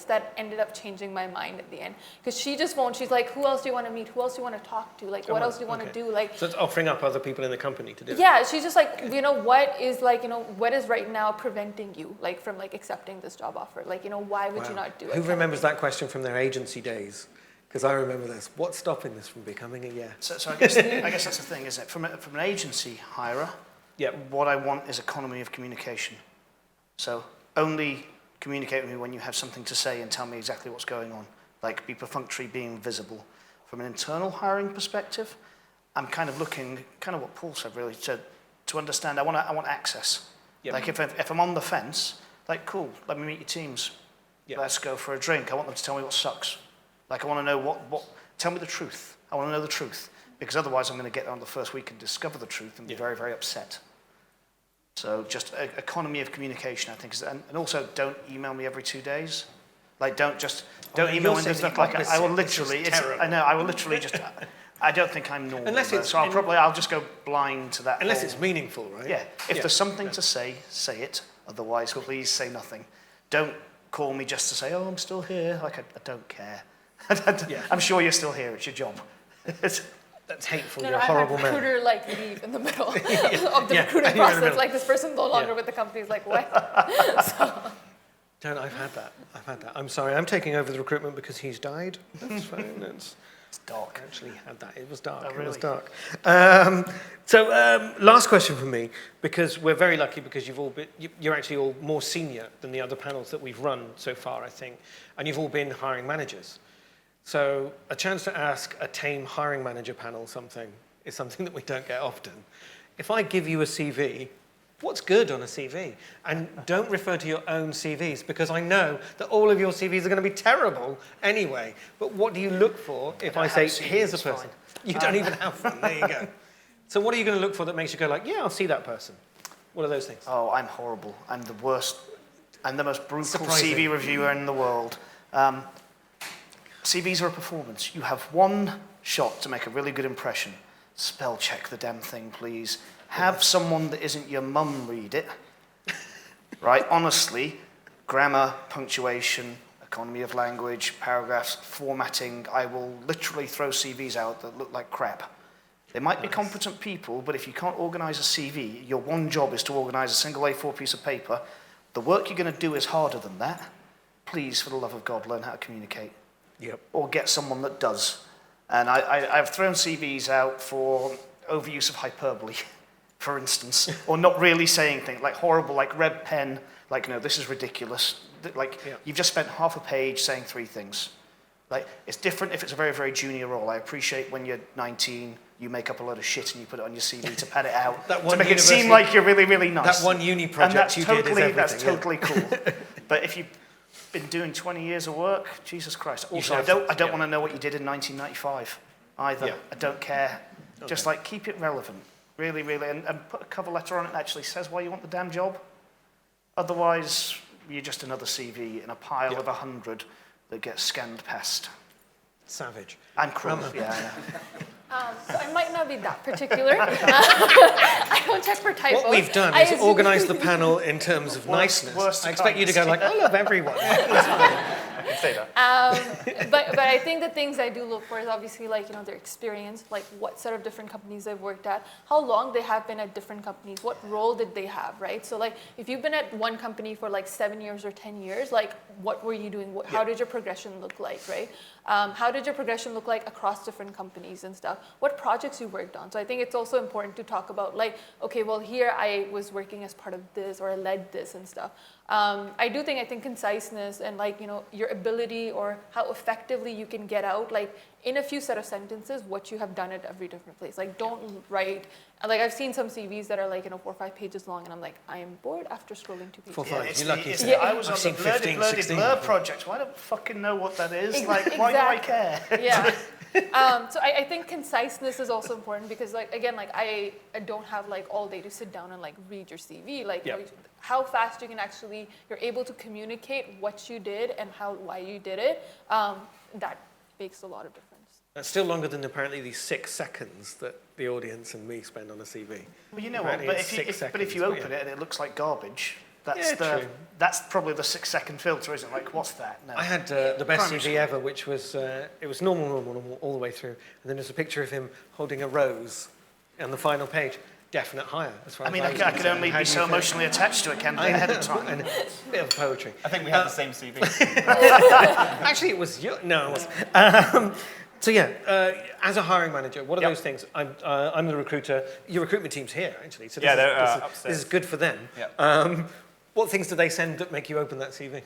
that ended up changing my mind at the end, because she just won't. She's like, who else do you want to meet? Who else do you want to talk to? Like, what else do you want to do? Like, so it's offering up other people in the company to do it. Yeah, she's just like, what is like, what is right now preventing you like from like accepting this job offer? Like, why would you not do it? Who remembers that question from their agency days? Because I remember this. What's stopping this from becoming a yeah? So I guess that's the thing, isn't it? From an agency hirer, yeah, what I want is economy of communication. So only communicate with me when you have something to say and tell me exactly what's going on. Like, be perfunctory, being visible. From an internal hiring perspective, I'm kind of looking, kind of what Paul said really, to understand, I want access. Yep. Like, if I'm on the fence, like, cool, let me meet your teams. Yep. Let's go for a drink. I want them to tell me what sucks. Like, I want to know what tell me the truth. I want to know the truth. Because otherwise I'm going to get there on the first week and discover the truth and be very, very upset. So just economy of communication, I think. And also, don't email me every 2 days. Like, don't email me stuff like I will literally. I will literally just. I don't think I'm normal. Unless it's so I'll just go blind to that. Unless it's meaningful, right? Yeah. If there's something to say it. Otherwise, please say nothing. Don't call me just to say, oh, I'm still here. Like, I don't care. I'm sure you're still here. It's your job. That's hateful. No, You're a horrible man. recruiter like leave in the middle of the recruiting process. Like, this person's no longer with the company. It's like, what? I've had that. I'm sorry. I'm taking over the recruitment because he's died. That's fine. It's dark. I actually had that. It was dark. Oh, really? It was dark. Last question from me, because we're very lucky because you're actually all more senior than the other panels that we've run so far, I think, and you've all been hiring managers. So a chance to ask a tame hiring manager panel something is something that we don't get often. If I give you a CV, what's good on a CV? And don't refer to your own CVs, because I know that all of your CVs are going to be terrible anyway. But what do you look for if I say, here's a person? You don't even have one. There you go. So what are you going to look for that makes you go like, yeah, I'll see that person? What are those things? Oh, I'm horrible. I'm the worst. I'm the most brutal Surprising. CV reviewer in the world. CVs are a performance. You have one shot to make a really good impression. Spell check the damn thing, please. Have someone that isn't your mum read it. Right? Honestly, grammar, punctuation, economy of language, paragraphs, formatting. I will literally throw CVs out that look like crap. They might be competent people, but if you can't organize a CV, your one job is to organize a single A4 piece of paper. The work you're going to do is harder than that. Please, for the love of God, learn how to communicate. Yep. Or get someone that does. And I've thrown CVs out for overuse of hyperbole, for instance, or not really saying things, like horrible, like red pen, like, no, this is ridiculous. Like, you've just spent half a page saying 3 things. Like, it's different if it's a very, very junior role. I appreciate when you're 19, you make up a lot of shit and you put it on your CV to pad it out, to make it seem like you're really, really nice. That one uni project you did is everything. That's totally cool. But if you've been doing 20 years of work, Jesus Christ. Also, I don't want to know what you did in 1995 either. Yeah. I don't care. Okay. Just like, keep it relevant. Really, really. And put a cover letter on it that actually says why you want the damn job. Otherwise, you're just another CV in a pile of 100 that gets scanned past. Savage. And cruel. Yeah. So I might not be that particular. I don't check for typos. What we've done is organise the panel in terms of niceness. I expect you to go like, I love everyone. I can say that. But I think the things I do look for is obviously, like, you know, their experience, like what sort of different companies they've worked at, how long they have been at different companies, what role did they have, right? So, like, if you've been at one company for like 7 years or 10 years, like, what were you doing? How did your progression look like, right? How did your progression look like across different companies and stuff? What projects you worked on? So I think it's also important to talk about, like, okay, well, here I was working as part of this, or I led this and stuff. I think conciseness and, like, you know, your ability or how effectively you can get out, like, in a few set of sentences, what you have done at every different place. Like, don't write, like, I've seen some CVs that are like, you know, 4 or 5 pages long, and I'm like, I am bored after scrolling 2 pages. 4 or 5, you're lucky. I was on the Blurred Blur project. Why don't I fucking know what that is? Like, why do I care? Yeah. So I think conciseness is also important because, like, again, like, I don't have, like, all day to sit down and, like, read your CV. Like, you know, how fast you can actually, you're able to communicate what you did and why you did it, that makes a lot of difference. That's still longer than apparently these 6 seconds that the audience and me spend on a CV. Well, you know what? But if you open it and it looks like garbage, that's probably the 6-second filter, isn't it? Like, what's that? No. I had the best CV ever, which was it was normal all the way through, and then there's a picture of him holding a rose on the final page. Definite hire. As far as I could only be so emotionally attached to a candidate ahead of time. And a bit of poetry. I think we had the same CV. Actually, it was you. No, it wasn't. So as a hiring manager, what are those things? I'm the recruiter. Your recruitment team's here, actually. So this is good for them. Yep. What things do they send that make you open that CV?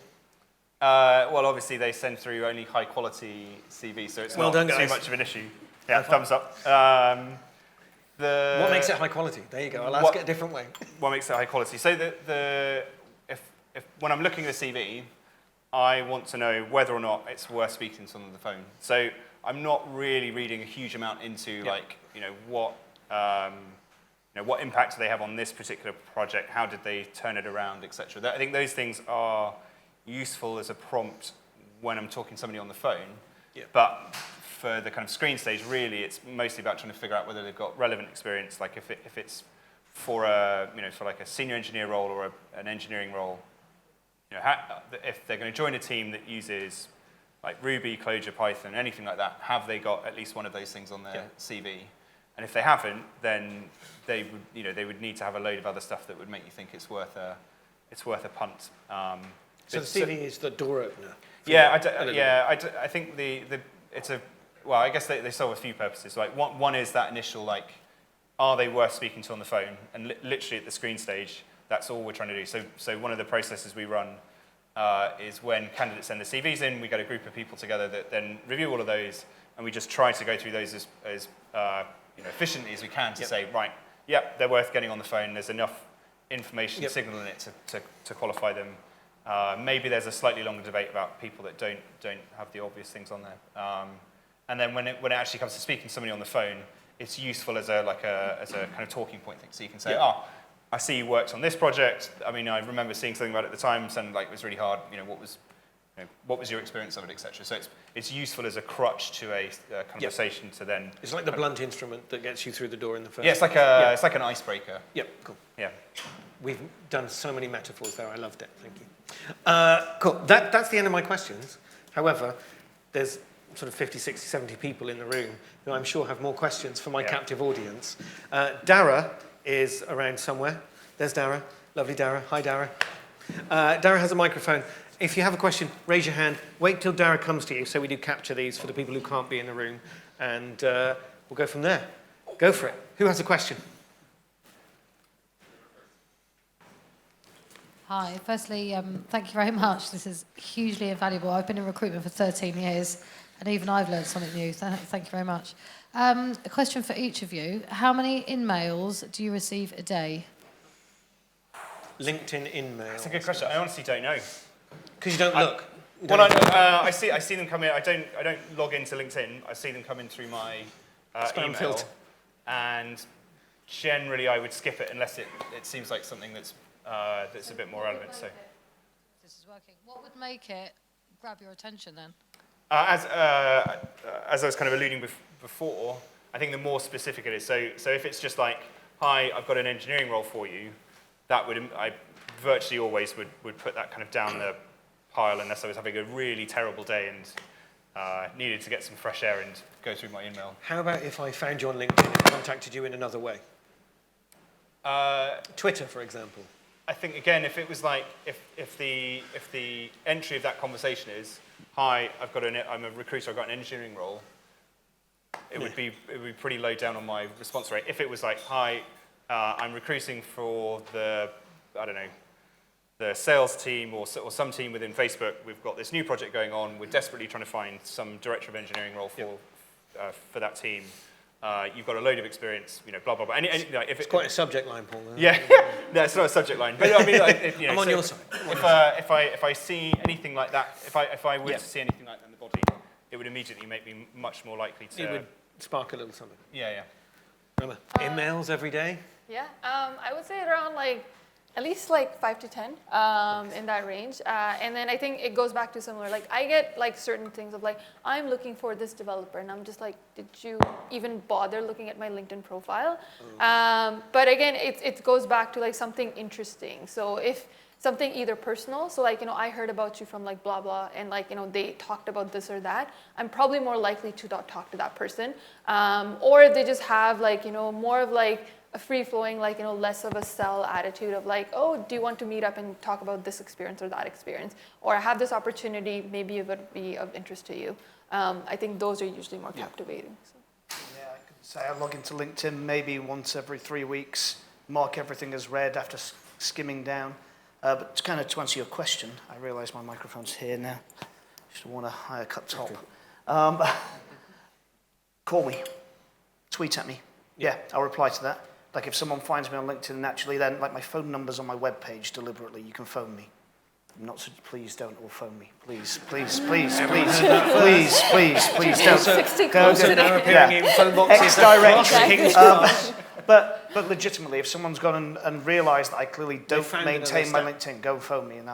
Well, obviously they send through only high quality CVs, so it's Well not done, too guys. much of an issue. Yeah, thumbs up. What makes it high quality? There you go. I'll ask it a different way. What makes it high quality? So if when I'm looking at a CV, I want to know whether or not it's worth speaking to someone on the phone. So I'm not really reading a huge amount into what impact do they have on this particular project, how did they turn it around, etc. I think those things are useful as a prompt when I'm talking to somebody on the phone. Yeah. But for the kind of screen stage, really, it's mostly about trying to figure out whether they've got relevant experience, like if it's for like a senior engineer role or an engineering role. If they're going to join a team that uses like Ruby, Clojure, Python, anything like that, have they got at least one of those things on their CV? And if they haven't, then they would need to have a load of other stuff that would make you think it's worth a punt. So the CV is the door opener. I think I guess they solve a few purposes. Like one is that initial are they worth speaking to on the phone? And literally at the screen stage, that's all we're trying to do. So one of the processes we run is when candidates send the CVs in, we get a group of people together that then review all of those, and we just try to go through those as efficiently as we can to say, right, they're worth getting on the phone. There's enough information signal in it to qualify them. Maybe there's a slightly longer debate about people that don't have the obvious things on there. And then when it actually comes to speaking to somebody on the phone, it's useful as a kind of talking point thing. So you can say, I see you worked on this project. I mean, I remember seeing something about it at the time, sounded like it was really hard. What was your experience of it, etc. So it's useful as a crutch to a conversation to then. It's like the blunt instrument that gets you through the door in the first. Yeah, it's like an icebreaker. Yep, cool. Yeah. We've done so many metaphors there. I loved it. Thank you. Cool. That's the end of my questions. However, there's sort of 50, 60, 70 people in the room who I'm sure have more questions for my captive audience. Dara is around somewhere. There's Dara. Lovely Dara. Hi, Dara. Dara has a microphone. If you have a question, raise your hand. Wait till Dara comes to you, so we do capture these for the people who can't be in the room, and we'll go from there. Go for it. Who has a question? Hi. Firstly, thank you very much. This is hugely invaluable. I've been in recruitment for 13 years, and even I've learned something new. Thank you very much. A question for each of you. How many in-mails do you receive a day? LinkedIn in-mail. That's a good question. I honestly don't know. Because you don't look. I see them come in. I don't log into LinkedIn. I see them come in through my spam email, filter. And generally I would skip it unless it seems like something that's a bit more relevant. So This is working. What would make it grab your attention then? as I was kind of alluding before, I think the more specific it is. So if it's just like, hi, I've got an engineering role for you, I virtually always would put that kind of down the pile unless I was having a really terrible day and needed to get some fresh air and go through my email. How about if I found you on LinkedIn and contacted you in another way? Twitter, for example. I think again, if it was like if the entry of that conversation is, hi, I'm a recruiter, I've got an engineering role, it would be pretty low down on my response rate. If it was like, hi, I'm recruiting for the sales team or some team within Facebook, we've got this new project going on, we're desperately trying to find some director of engineering role for that team. You've got a load of experience, blah, blah, blah. It's quite a subject line, Paul. Yeah, no, it's not a subject line. But I mean, I'm on your side. If I see anything like that, if I were to see anything like that in the body, it would immediately make me much more likely to. It would spark a little something. Yeah. Rahma, emails every day? Yeah, I would say around at least 5 to 10 in that range. And then I think it goes back to similar, I get certain things of I'm looking for this developer and I'm just did you even bother looking at my LinkedIn profile? But again, it goes back to something interesting. So if something either personal, so I heard about you from blah blah and they talked about this or that, I'm probably more likely to not talk to that person. Or if they just have more of a free-flowing, less of a sell attitude of oh, do you want to meet up and talk about this experience or that experience? Or I have this opportunity, maybe it would be of interest to you. I think those are usually more captivating. So. Yeah, I could say I log into LinkedIn maybe once every 3 weeks, mark everything as read after skimming down. But to answer your question, I realise my microphone's here now. Just want a higher cut top. Call me, tweet at me. Yeah, I'll reply to that. Like if someone finds me on LinkedIn naturally, then like my phone number's on my webpage deliberately. You can phone me. Not so, please don't all phone me. Please don't. Also now appearing in phone boxes. X-Direct. But legitimately, if someone's gone and realised that I clearly don't maintain my LinkedIn, go phone me, and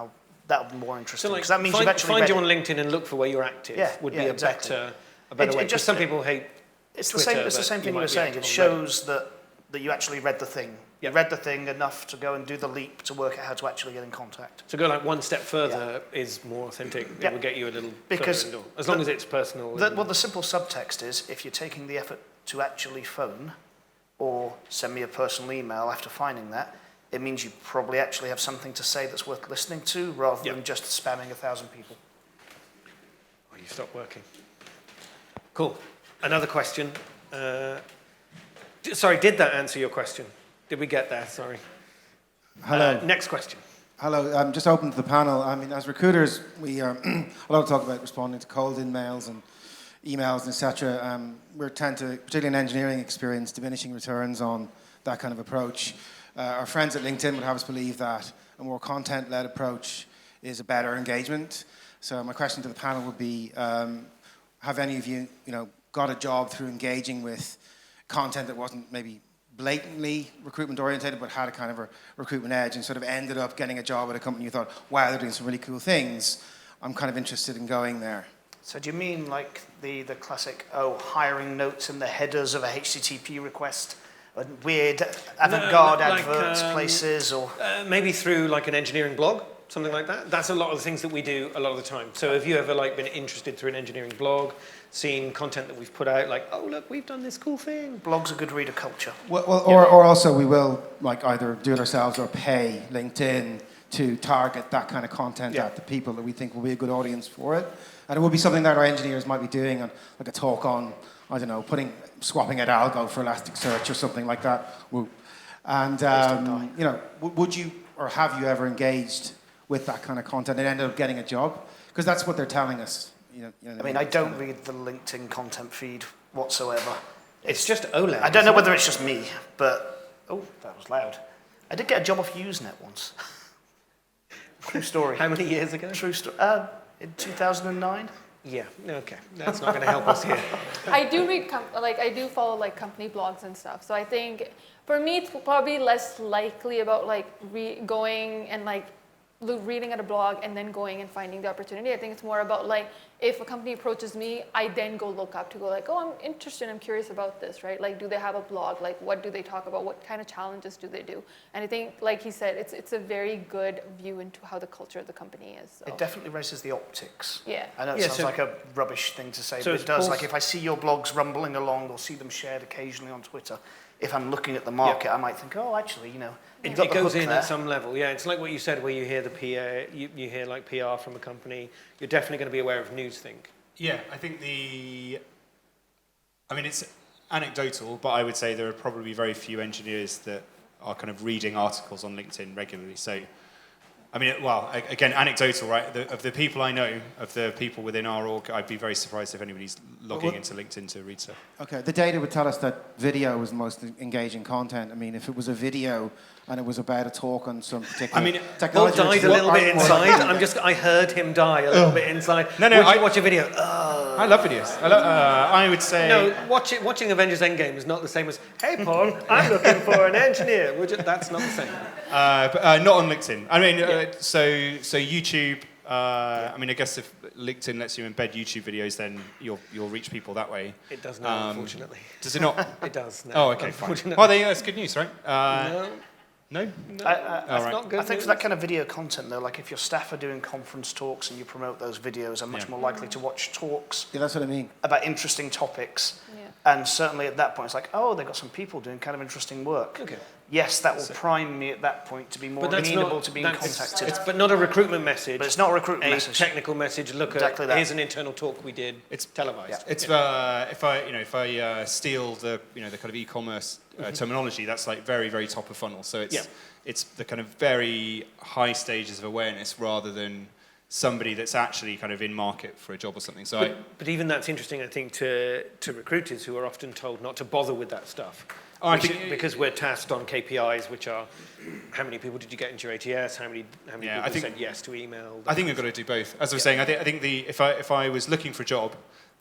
that'll be more interesting. So like, that means you've actually find you on LinkedIn and look for where you're active would be exactly. a better way. Because some people hate Twitter, it's the same thing you were saying. It shows that you actually read the thing. You read the thing enough to go and do the leap to work out how to actually get in contact. To go like one step further is more authentic. It will get you a little further indoor. As long as it's personal. The simple subtext is, if you're taking the effort to actually phone or send me a personal email after finding that, it means you probably actually have something to say that's worth listening to, rather than just spamming 1,000 people. Oh, you stopped working. Cool. Another question. Sorry, did that answer your question? Did we get there? Sorry. Hello. Next question. Hello. I'm just open to the panel. I mean, as recruiters, we a lot of talk about responding to cold emails and emails, etc. We tend to, particularly in engineering experience, diminishing returns on that kind of approach. Our friends at LinkedIn would have us believe that a more content-led approach is a better engagement. So my question to the panel would be, have any of you, got a job through engaging with content that wasn't maybe blatantly recruitment oriented, but had a kind of a recruitment edge, and sort of ended up getting a job at a company you thought, wow, they're doing some really cool things. I'm kind of interested in going there. So do you mean like the classic, hiring notes in the headers of a HTTP request, weird avant-garde adverts, places, or maybe through like an engineering blog, something like that? That's a lot of the things that we do a lot of the time. So have you ever been interested through an engineering blog, seen content that we've put out, like, oh look, we've done this cool thing? Blogs are good reader culture. Or also we will either do it ourselves or pay LinkedIn to target that kind of content at the people that we think will be a good audience for it. And it will be something that our engineers might be doing, on like a talk on, I don't know, swapping out algo for Elasticsearch or something like that. And would you, or have you ever engaged with that kind of content and ended up getting a job? Because that's what they're telling us. I don't read the LinkedIn content feed whatsoever. It's just OLED. I don't know whether it's just me, but that was loud. I did get a job off Usenet once. True story. How many years ago? True story. In 2009. Yeah. Okay. That's not going to help us here. I do read I do follow company blogs and stuff. So I think for me it's probably less likely about going and reading at a blog and then going and finding the opportunity. I think it's more about if a company approaches me, I then go look up to go I'm interested, I'm curious about this, right? Do they have a blog? What do they talk about? What kind of challenges do they do? And I think, like he said, it's a very good view into how the culture of the company is. So. It definitely raises the optics. Yeah. I know it sounds like a rubbish thing to say, but it does. If I see your blogs rumbling along or see them shared occasionally on Twitter, if I'm looking at the market, I might think, actually, it goes in at some level. Yeah, it's like what you said, where you hear the PA, you hear PR from a company. You're definitely going to be aware of newsthink. Yeah, I think it's anecdotal, but I would say there are probably very few engineers that are kind of reading articles on LinkedIn regularly. So, again, anecdotal, right? Of the people I know, of the people within our org, I'd be very surprised if anybody's logging into LinkedIn to read stuff. Okay, the data would tell us that video was the most engaging content. If it was a video and it was about a talk on some particular technology. Paul died a little bit inside. I heard him die a little bit inside. No, Would you watch a video? I love videos. I would say... No, watching Avengers Endgame is not the same as, hey, Paul, I'm looking for an engineer. That's not the same. But not on LinkedIn. So YouTube... I guess if LinkedIn lets you embed YouTube videos, then you'll reach people that way. It does not, unfortunately. Does it not? It does. No, oh, okay, fine. Well, that's good news, right? No? That's not good. I think for that kind of video content, though, if your staff are doing conference talks and you promote those videos, I'm much more likely to watch talks. Yeah, that's what I mean. About interesting topics. Yeah. And certainly at that point, it's they've got some people doing kind of interesting work. Okay. Yes, that will prime me at that point to be more amenable to being contacted. But not a recruitment message. But it's not a recruitment message. A technical message. Look exactly at here's an internal talk we did. It's televised. Yeah. It's if I steal the kind of e-commerce terminology, that's like very, very top of funnel. So Yeah. it's the kind of very high stages of awareness rather than somebody that's actually kind of in market for a job or something. So But even that's interesting, I think, to recruiters who are often told not to bother with that stuff. I think Because we're tasked on KPIs, which are how many people did you get into your ATS, how many Yeah, people said yes to email. I think I've got to do both. As I was saying, I think if I was looking for a job,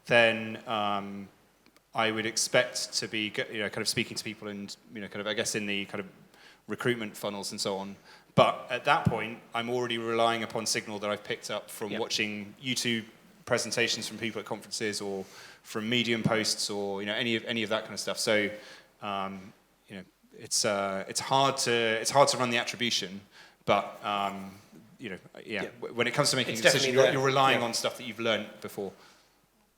then I would expect to be kind of speaking to people and kind of I guess in the kind of recruitment funnels and so on. But at that point, I'm already relying upon signal that I've picked up from watching YouTube presentations from people at conferences or from Medium posts or any of that kind of stuff. So it's hard to run the attribution, but when it comes to making a decision, you're relying on stuff that you've learned before.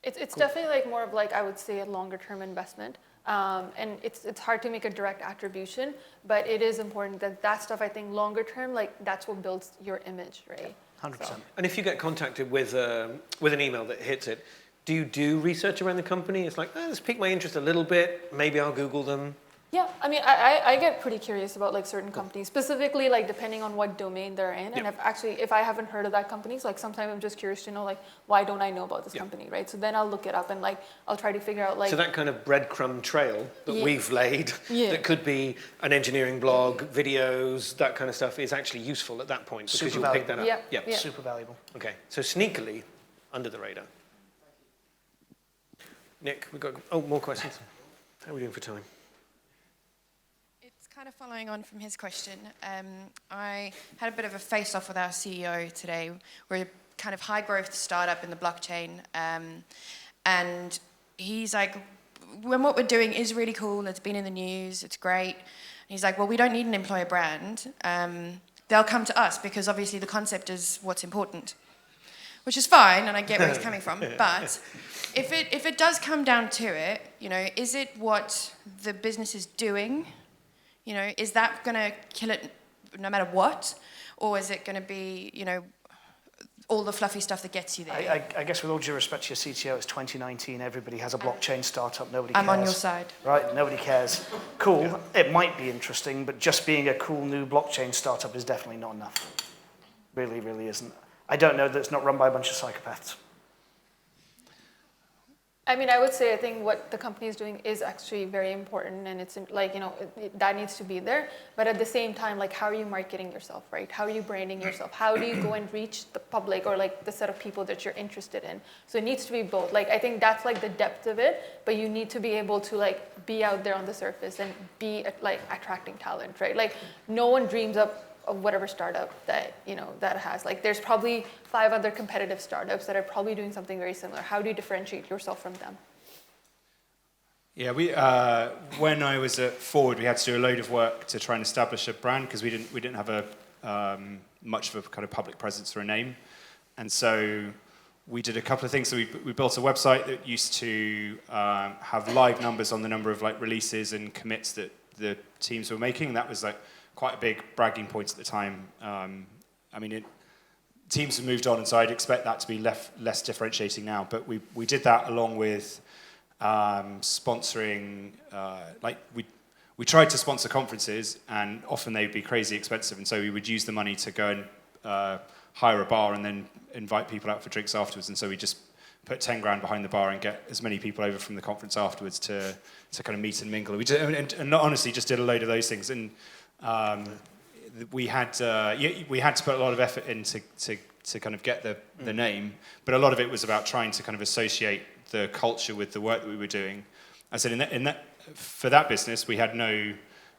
It's definitely like more of like I would say a longer term investment. And it's hard to make a direct attribution, but it is important that stuff, I think, longer term, like that's what builds your image, right? 100%. So. And if you get contacted with an email that hits it, do you do research around the company? It's like, let's pique my interest a little bit. Maybe I'll Google them. Yeah, I mean, I get pretty curious about like certain companies, specifically like depending on what domain they're in. And if I haven't heard of that company, so like sometimes I'm just curious to know like, why don't I know about this company, right? So then I'll look it up and like, I'll try to figure out like. So that kind of breadcrumb trail that we've laid, that could be an engineering blog, videos, that kind of stuff is actually useful at that point because you'll pick that up. Yeah. Super valuable. Okay, so sneakily, under the radar. Nick, we've got, more questions. How are we doing for time? Kind of following on from his question, I had a bit of a face-off with our CEO today. We're a kind of high-growth startup in the blockchain, and he's like, when what we're doing is really cool, it's been in the news, it's great. And he's like, well, we don't need an employer brand. They'll come to us because obviously the concept is what's important, which is fine, and I get where he's coming from. But if it does come down to it, is it what the business is doing? Is that going to kill it no matter what? Or is it going to be, all the fluffy stuff that gets you there? I guess with all due respect to your CTO, it's 2019, everybody has a blockchain startup, nobody cares. I'm on your side. Right, nobody cares. Cool, it might be interesting, but just being a cool new blockchain startup is definitely not enough. Really, really isn't. I don't know that it's not run by a bunch of psychopaths. I mean, I would say I think what the company is doing is actually very important, and it's like, that needs to be there. But at the same time, like, how are you marketing yourself, right? How are you branding yourself? How do you go and reach the public or like the set of people that you're interested in? So it needs to be both. Like, I think that's like the depth of it, but you need to be able to like be out there on the surface and be like attracting talent, right? Like, no one dreams up of whatever startup that that has. Like, there's probably 5 other competitive startups that are probably doing something very similar. How do you differentiate yourself from them? Yeah, when I was at Forward, we had to do a load of work to try and establish a brand because we didn't have a much of a kind of public presence or a name, and so we did a couple of things. So we built a website that used to have live numbers on the number of like releases and commits that the teams were making. And that was like quite a big bragging point at the time. Teams have moved on, and so I'd expect that to be less differentiating now. But we did that along with sponsoring. We tried to sponsor conferences, and often they'd be crazy expensive, and so we would use the money to go and hire a bar and then invite people out for drinks afterwards. And so we just put 10 grand behind the bar and get as many people over from the conference afterwards to kind of meet and mingle. We did, and honestly just did a load of those things. And we had to put a lot of effort in to kind of get the name, but a lot of it was about trying to kind of associate the culture with the work that we were doing. I said for that business, we had no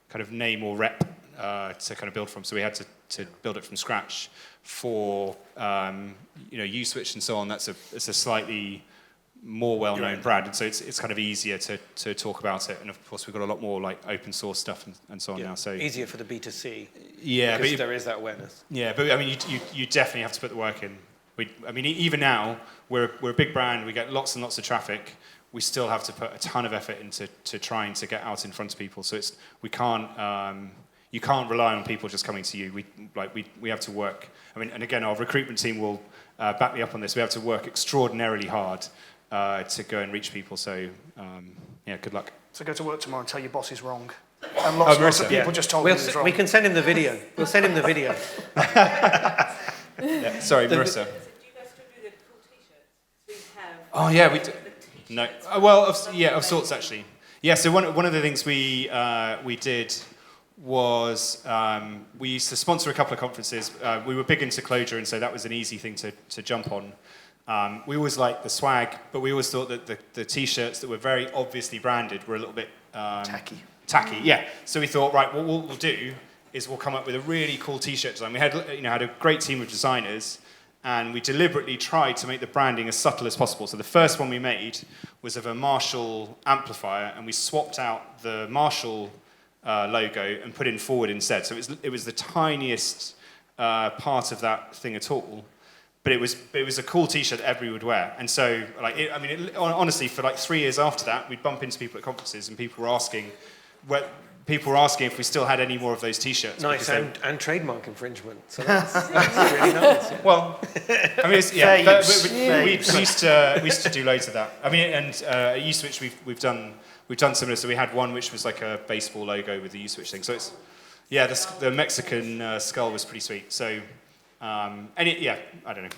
kind of name or rep to kind of build from, so we had to build it from scratch. For USwitch and so on, it's a slightly more well-known brand, and so it's kind of easier to talk about it. And of course, we've got a lot more like open source stuff and so on now. So easier for the B2C. Yeah, because there is that awareness. Yeah, but I mean, you definitely have to put the work in. Even now, we're a big brand. We get lots and lots of traffic. We still have to put a ton of effort into trying to get out in front of people. So you can't rely on people just coming to you. We have to work. And again, our recruitment team will back me up on this. We have to work extraordinarily hard to go and reach people. So, good luck. So go to work tomorrow and tell your boss he's wrong. And lots of Marissa. people just told me he was wrong. We can send him the video. We'll send him the video. Yeah, sorry, Marissa. Do you guys still do the cool t-shirts? We have. Oh yeah, we do. No, well, of sorts actually. Yeah, so one of the things we did was we used to sponsor a couple of conferences. We were big into closure, and so that was an easy thing to jump on. We always liked the swag, but we always thought that the t-shirts that were very obviously branded were a little bit Tacky. Tacky, yeah. So we thought, right, what we'll do is we'll come up with a really cool t-shirt design. We had a great team of designers, and we deliberately tried to make the branding as subtle as possible. So the first one we made was of a Marshall amplifier, and we swapped out the Marshall logo and put in forward instead. So it was the tiniest part of that thing at all, but it was a cool t-shirt that everybody would wear. And so, honestly, for like 3 years after that, we'd bump into people at conferences, and people were asking if we still had any more of those t-shirts. Nice, and trademark infringement. So that's really nice. Yeah. Well, I mean, we used to do loads of that. I mean, and at U-Switch we've done similar. So we had one which was like a baseball logo with the U-Switch thing. So the Mexican skull was pretty sweet. So I don't know.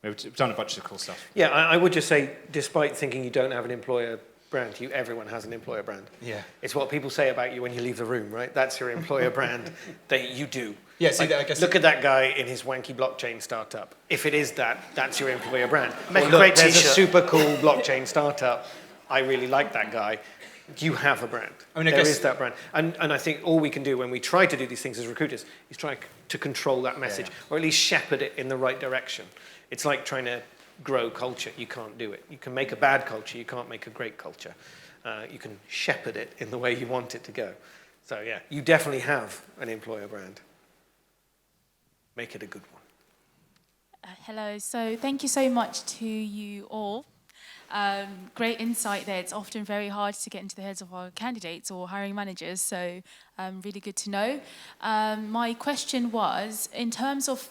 We've done a bunch of cool stuff. Yeah, I would just say, despite thinking you don't have an employer brand, everyone has an employer brand. Yeah. It's what people say about you when you leave the room, right? That's your employer brand that you do. Yeah, see, Like, I guess... Look at that guy in his wanky blockchain startup. If it is that's your employer brand. Make Or a look, great there's t-shirt. a super cool blockchain startup. I really like that guy. You have a brand. I mean, I There guess- is that brand. And I think all we can do when we try to do these things as recruiters is try to control that message, or at least shepherd it in the right direction. It's like trying to grow culture. You can't do it. You can make a bad culture. You can't make a great culture. You can shepherd it in the way you want it to go. So yeah, you definitely have an employer brand. Make it a good one. Hello. So thank you so much to you all. Great insight there. It's often very hard to get into the heads of our candidates or hiring managers, so really good to know. My question was, in terms of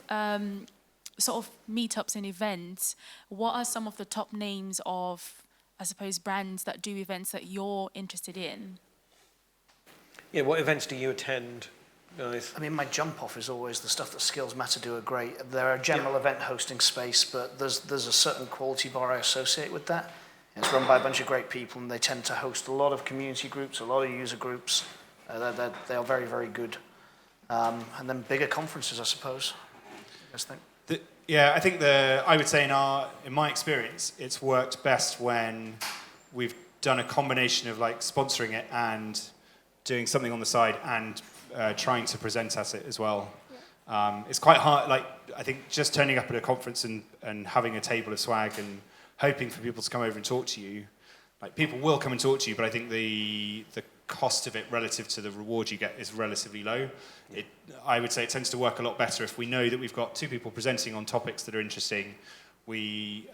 sort of meetups and events, what are some of the top names of, I suppose, brands that do events that you're interested in? Yeah, what events do you attend, guys? I mean, my jump off is always the stuff that Skills Matter do are great. They're a general event hosting space, but there's a certain quality bar I associate with that. It's run by a bunch of great people, and they tend to host a lot of community groups, a lot of user groups. They are very, very good. And then bigger conferences, I suppose. What do you guys think? I think I would say in my experience, it's worked best when we've done a combination of like sponsoring it and doing something on the side and trying to present at it as well. It's quite hard, like I think just turning up at a conference and having a table of swag and hoping for people to come over and talk to you. Like people will come and talk to you, but I think the cost of it relative to the reward you get is relatively low. I would say it tends to work a lot better if we know that we've got two people presenting on topics that are interesting. We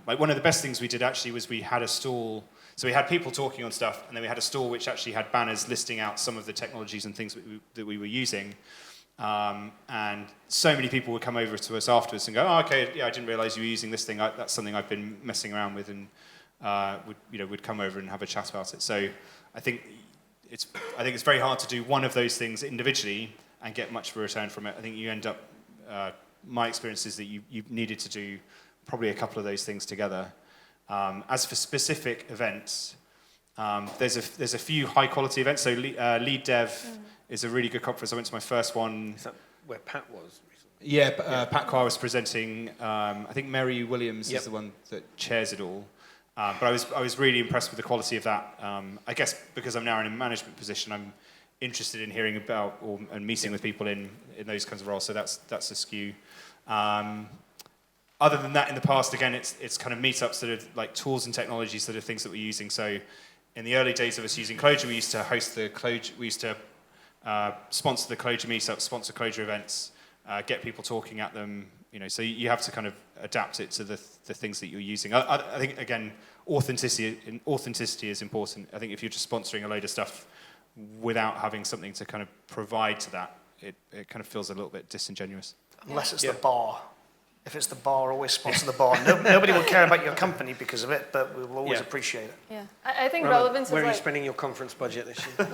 like one of the best things we did actually was we had a stall. So we had people talking on stuff, and then we had a stall which actually had banners listing out some of the technologies and things that we were using. And so many people would come over to us afterwards and go, "Oh, okay, yeah, I didn't realise you were using this thing. That's something I've been messing around with," and would come over and have a chat about it. So I think it's very hard to do one of those things individually and get much of a return from it. I think you end up. My experience is that you needed to do probably a couple of those things together. As for specific events, there's a few high quality events. So Lead Dev is a really good conference. I went to my first one. Is that where Pat was recently? Yeah, Pat Carr was presenting. I think Mary Williams Yep. is the one that chairs it all. But I was really impressed with the quality of that. I guess because I'm now in a management position, I'm interested in hearing about and meeting with people in those kinds of roles. So that's a skew. Other than that, in the past, again, it's kind of meetups that are like tools and technologies that are things that we're using. So in the early days of us using Clojure, we used to host the Clojure, we used to sponsor the Clojure meetups, sponsor Clojure events, get people talking at them. So you have to kind of adapt it to the things that you're using. I think, again, authenticity is important. I think if you're just sponsoring a load of stuff without having something to kind of provide to that, it kind of feels a little bit disingenuous. Unless it's the bar If it's the bar, always sponsor the bar. Nobody will care about your company because of it, but we will always appreciate it. Yeah, I think Rahma, relevance is where are you like, spending your conference budget this year?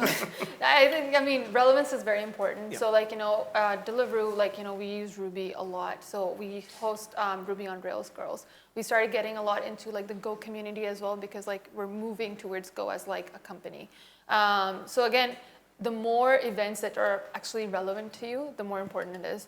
I mean, relevance is very important. Yeah. So like, Deliveroo, like, we use Ruby a lot. So we host Ruby on Rails Girls. We started getting a lot into like the Go community as well because like we're moving towards Go as like a company. So again, the more events that are actually relevant to you, the more important it is.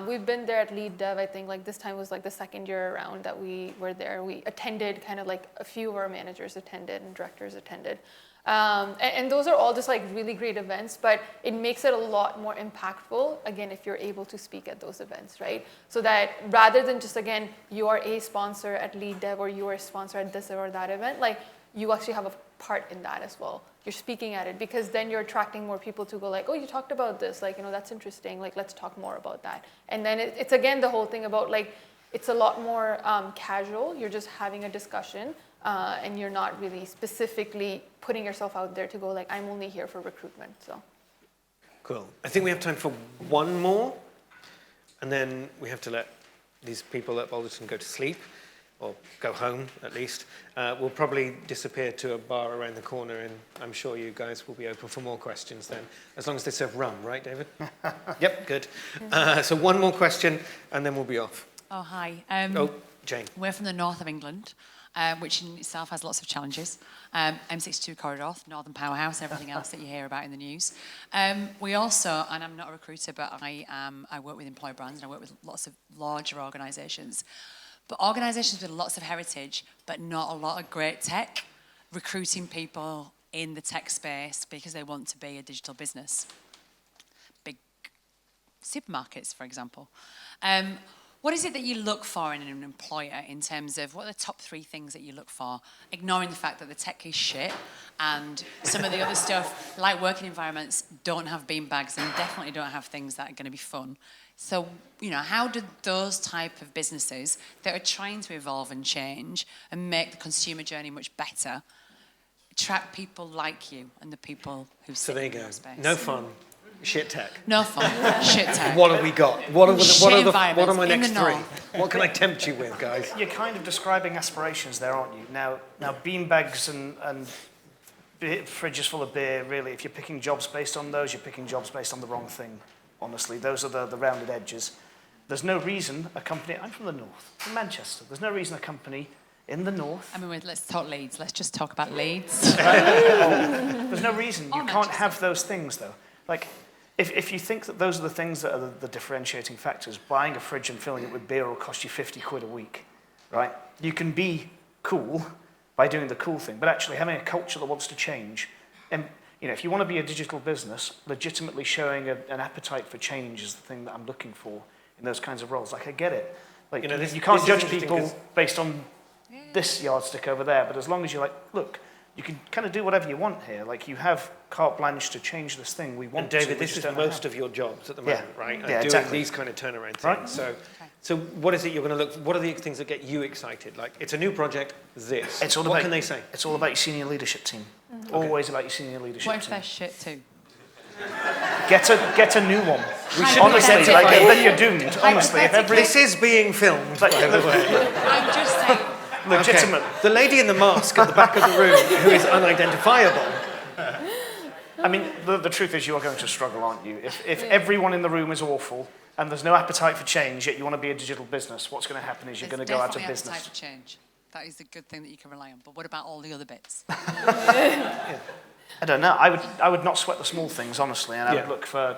We've been there at Lead Dev, I think like this time was like the second year around that we were there. We attended kind of like a few of our managers attended and directors attended. And those are all just like really great events, but it makes it a lot more impactful, again, if you're able to speak at those events, right? So that rather than just, again, you are a sponsor at Lead Dev or you are a sponsor at this or that event, like you actually have a part in that as well. You're speaking at it because then you're attracting more people to go like, oh, you talked about this, like, that's interesting, like, let's talk more about that. And then it's again the whole thing about like, it's a lot more casual. You're just having a discussion and you're not really specifically putting yourself out there to go like, I'm only here for recruitment, so. Cool. I think we have time for one more, and then we have to let these people at Balderton go to sleep, or go home at least. We'll probably disappear to a bar around the corner, and I'm sure you guys will be open for more questions then, as long as they serve rum, right, David? Yep, good. So one more question, and then we'll be off. Oh, hi. Jane. We're from the north of England, which in itself has lots of challenges. M62 corridor, Northern Powerhouse, everything else that you hear about in the news. We also, and I'm not a recruiter, but I work with employer brands and I work with lots of larger organisations. But organisations with lots of heritage, but not a lot of great tech, recruiting people in the tech space because they want to be a digital business. Big supermarkets, for example. What is it that you look for in an employer in terms of what are the top 3 things that you look for, ignoring the fact that the tech is shit and some of the other stuff, like working environments, don't have beanbags and definitely don't have things that are going to be fun. So, how do those type of businesses that are trying to evolve and change and make the consumer journey much better attract people like you and the people who sit in your space? No fun. Shit tech. No fun. Shit tech. What have we got? What are my next 3? North. What can I tempt you with, guys? You're kind of describing aspirations there, aren't you? Now beanbags and fridges full of beer, really, if you're picking jobs based on those, you're picking jobs based on the wrong thing, honestly. Those are the rounded edges. There's no reason a company, I'm from the north, from Manchester, there's no reason a company in the north... I mean, let's talk Leeds. Let's just talk about Leeds. There's no reason. You can't have those things, though. Like, if you think that those are the things that are the differentiating factors, buying a fridge and filling it with beer will cost you 50 quid a week, right? You can be cool by doing the cool thing, but actually having a culture that wants to change. And, if you want to be a digital business, legitimately showing an appetite for change is the thing that I'm looking for in those kinds of roles. Like, I get it. Like, you can't judge people based on this yardstick over there, but as long as you're like, look, you can kind of do whatever you want here. Like, you have carte blanche to change this thing. We want and David, to, this is most of your jobs at the moment, right? Yeah, doing exactly. these kind of turnaround things. Right. So what is it you're going to look for? What are the things that get you excited? Like, it's a new project, this. What can they say? It's all about your senior leadership team. Mm-hmm. Always about your senior leadership what team. if they're shit too? Get a new one. Honestly, then you're doomed. Honestly, this is being filmed, by the way. I'm just saying. Legitimate. Okay. The lady in the mask at the back of the room who is unidentifiable. I mean, the truth is you are going to struggle, aren't you? If everyone in the room is awful and there's no appetite for change, yet you want to be a digital business, what's going to happen is you're going to go out of business. Appetite for change. That is the good thing that you can rely on. But what about all the other bits? I don't know. I would not sweat the small things, honestly, and I would look for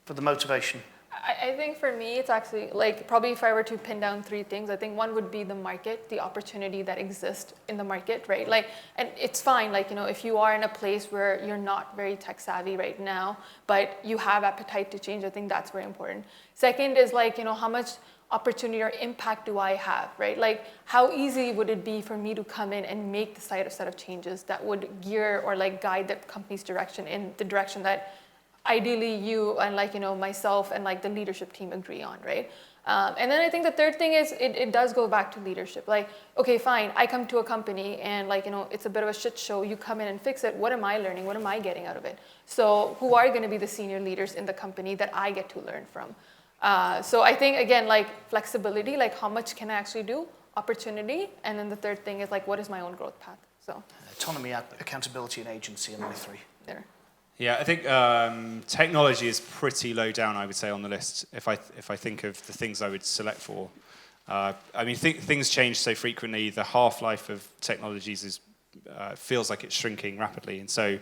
the motivation. I think for me, it's actually, like, probably if I were to pin down 3 things, I think one would be the market, the opportunity that exists in the market, right? Like, and it's fine, like, if you are in a place where you're not very tech savvy right now, but you have appetite to change, I think that's very important. Second is, like, how much opportunity or impact do I have, right? Like, how easy would it be for me to come in and make the set of changes that would gear or, like, guide the company's direction in the direction that ideally you and, like, myself and, like, the leadership team agree on, right? And then I think the third thing is it does go back to leadership. Like, okay, fine, I come to a company and, like, it's a bit of a shit show. You come in and fix it. What am I learning? What am I getting out of it? So who are going to be the senior leaders in the company that I get to learn from? So I think, again, like flexibility, like how much can I actually do, opportunity, and then the third thing is like, what is my own growth path? So Autonomy, accountability, and agency are my three. there. Yeah, I think technology is pretty low down, I would say, on the list. If I think of the things I would select for, I mean, things change so frequently. The half-life of technologies is feels like it's shrinking rapidly, and so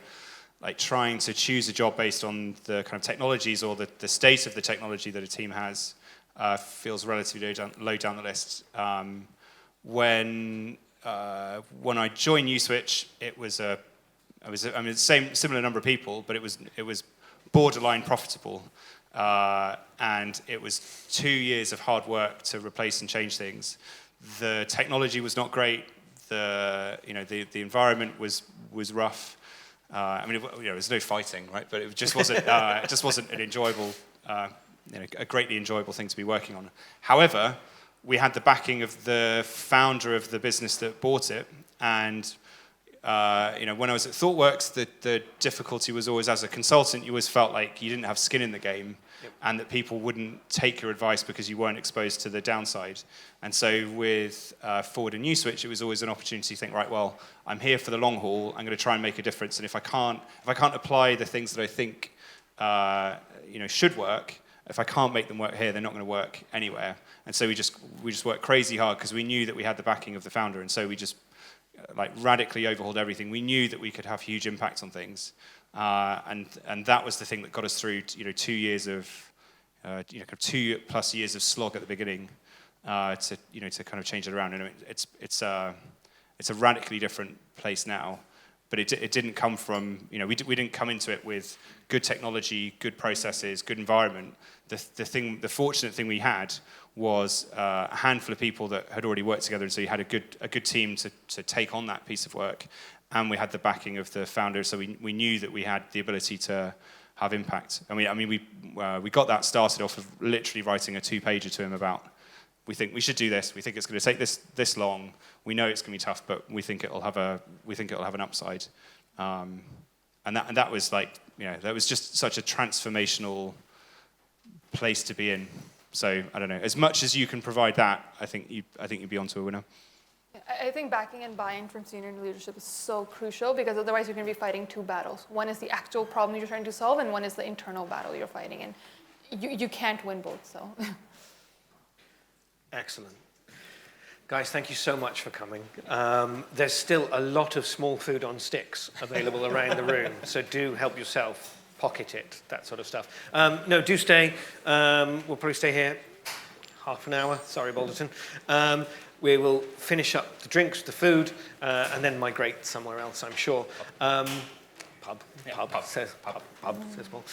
like trying to choose a job based on the kind of technologies or the state of the technology that a team has feels relatively low down the list. When I joined USwitch, similar number of people, but it was borderline profitable, and it was 2 years of hard work to replace and change things. The technology was not great. The environment was rough. I mean, there was no fighting, right? But it just wasn't an enjoyable, a greatly enjoyable thing to be working on. However, we had the backing of the founder of the business that bought it, and when I was at ThoughtWorks, the difficulty was always, as a consultant, you always felt like you didn't have skin in the game, and that people wouldn't take your advice because you weren't exposed to the downside. And so with Forward and USwitch, it was always an opportunity to think, right, well, I'm here for the long haul. I'm going to try and make a difference. And if I can't apply the things that I think should work, if I can't make them work here, they're not going to work anywhere. And so we just worked crazy hard because we knew that we had the backing of the founder, and so we just radically overhauled everything. We knew that we could have huge impact on things. And that was the thing that got us through 2 years of 2+ years of slog at the beginning to kind of change it around. And it's a radically different place now, but it didn't come from we didn't come into it with good technology, good processes, good environment. The fortunate thing we had was a handful of people that had already worked together, and so you had a good team to take on that piece of work. And we had the backing of the founder, so we knew that we had the ability to have impact. And we got that started off of literally writing a 2-pager to him about, we think we should do this. We think it's going to take this long. We know it's going to be tough, but we think it'll have an upside. And that was that was just such a transformational place to be in. So I don't know. As much as you can provide that, I think you'd be onto a winner. I think backing and buy-in from senior leadership is so crucial, because otherwise you're going to be fighting two battles. One is the actual problem you're trying to solve, and one is the internal battle you're fighting. And you can't win both. So. Excellent. Guys, thank you so much for coming. There's still a lot of small food on sticks available around the room, so do help yourself, pocket it, that sort of stuff. No, do stay. We'll probably stay here half an hour. Sorry, Balderton. We will finish up the drinks, the food, and then migrate somewhere else, I'm sure. Pub, says Paul.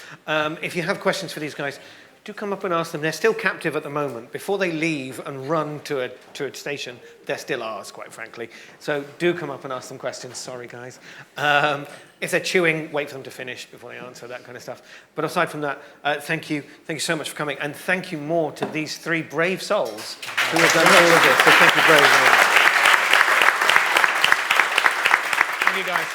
If you have questions for these guys, do come up and ask them. They're still captive at the moment. Before they leave and run to a station, they're still ours, quite frankly. So do come up and ask them questions. Sorry, guys. If they're chewing, wait for them to finish before they answer, that kind of stuff. But aside from that, thank you so much for coming. And thank you more to these three brave souls who have done all of this. So thank you very much. Thank you, guys.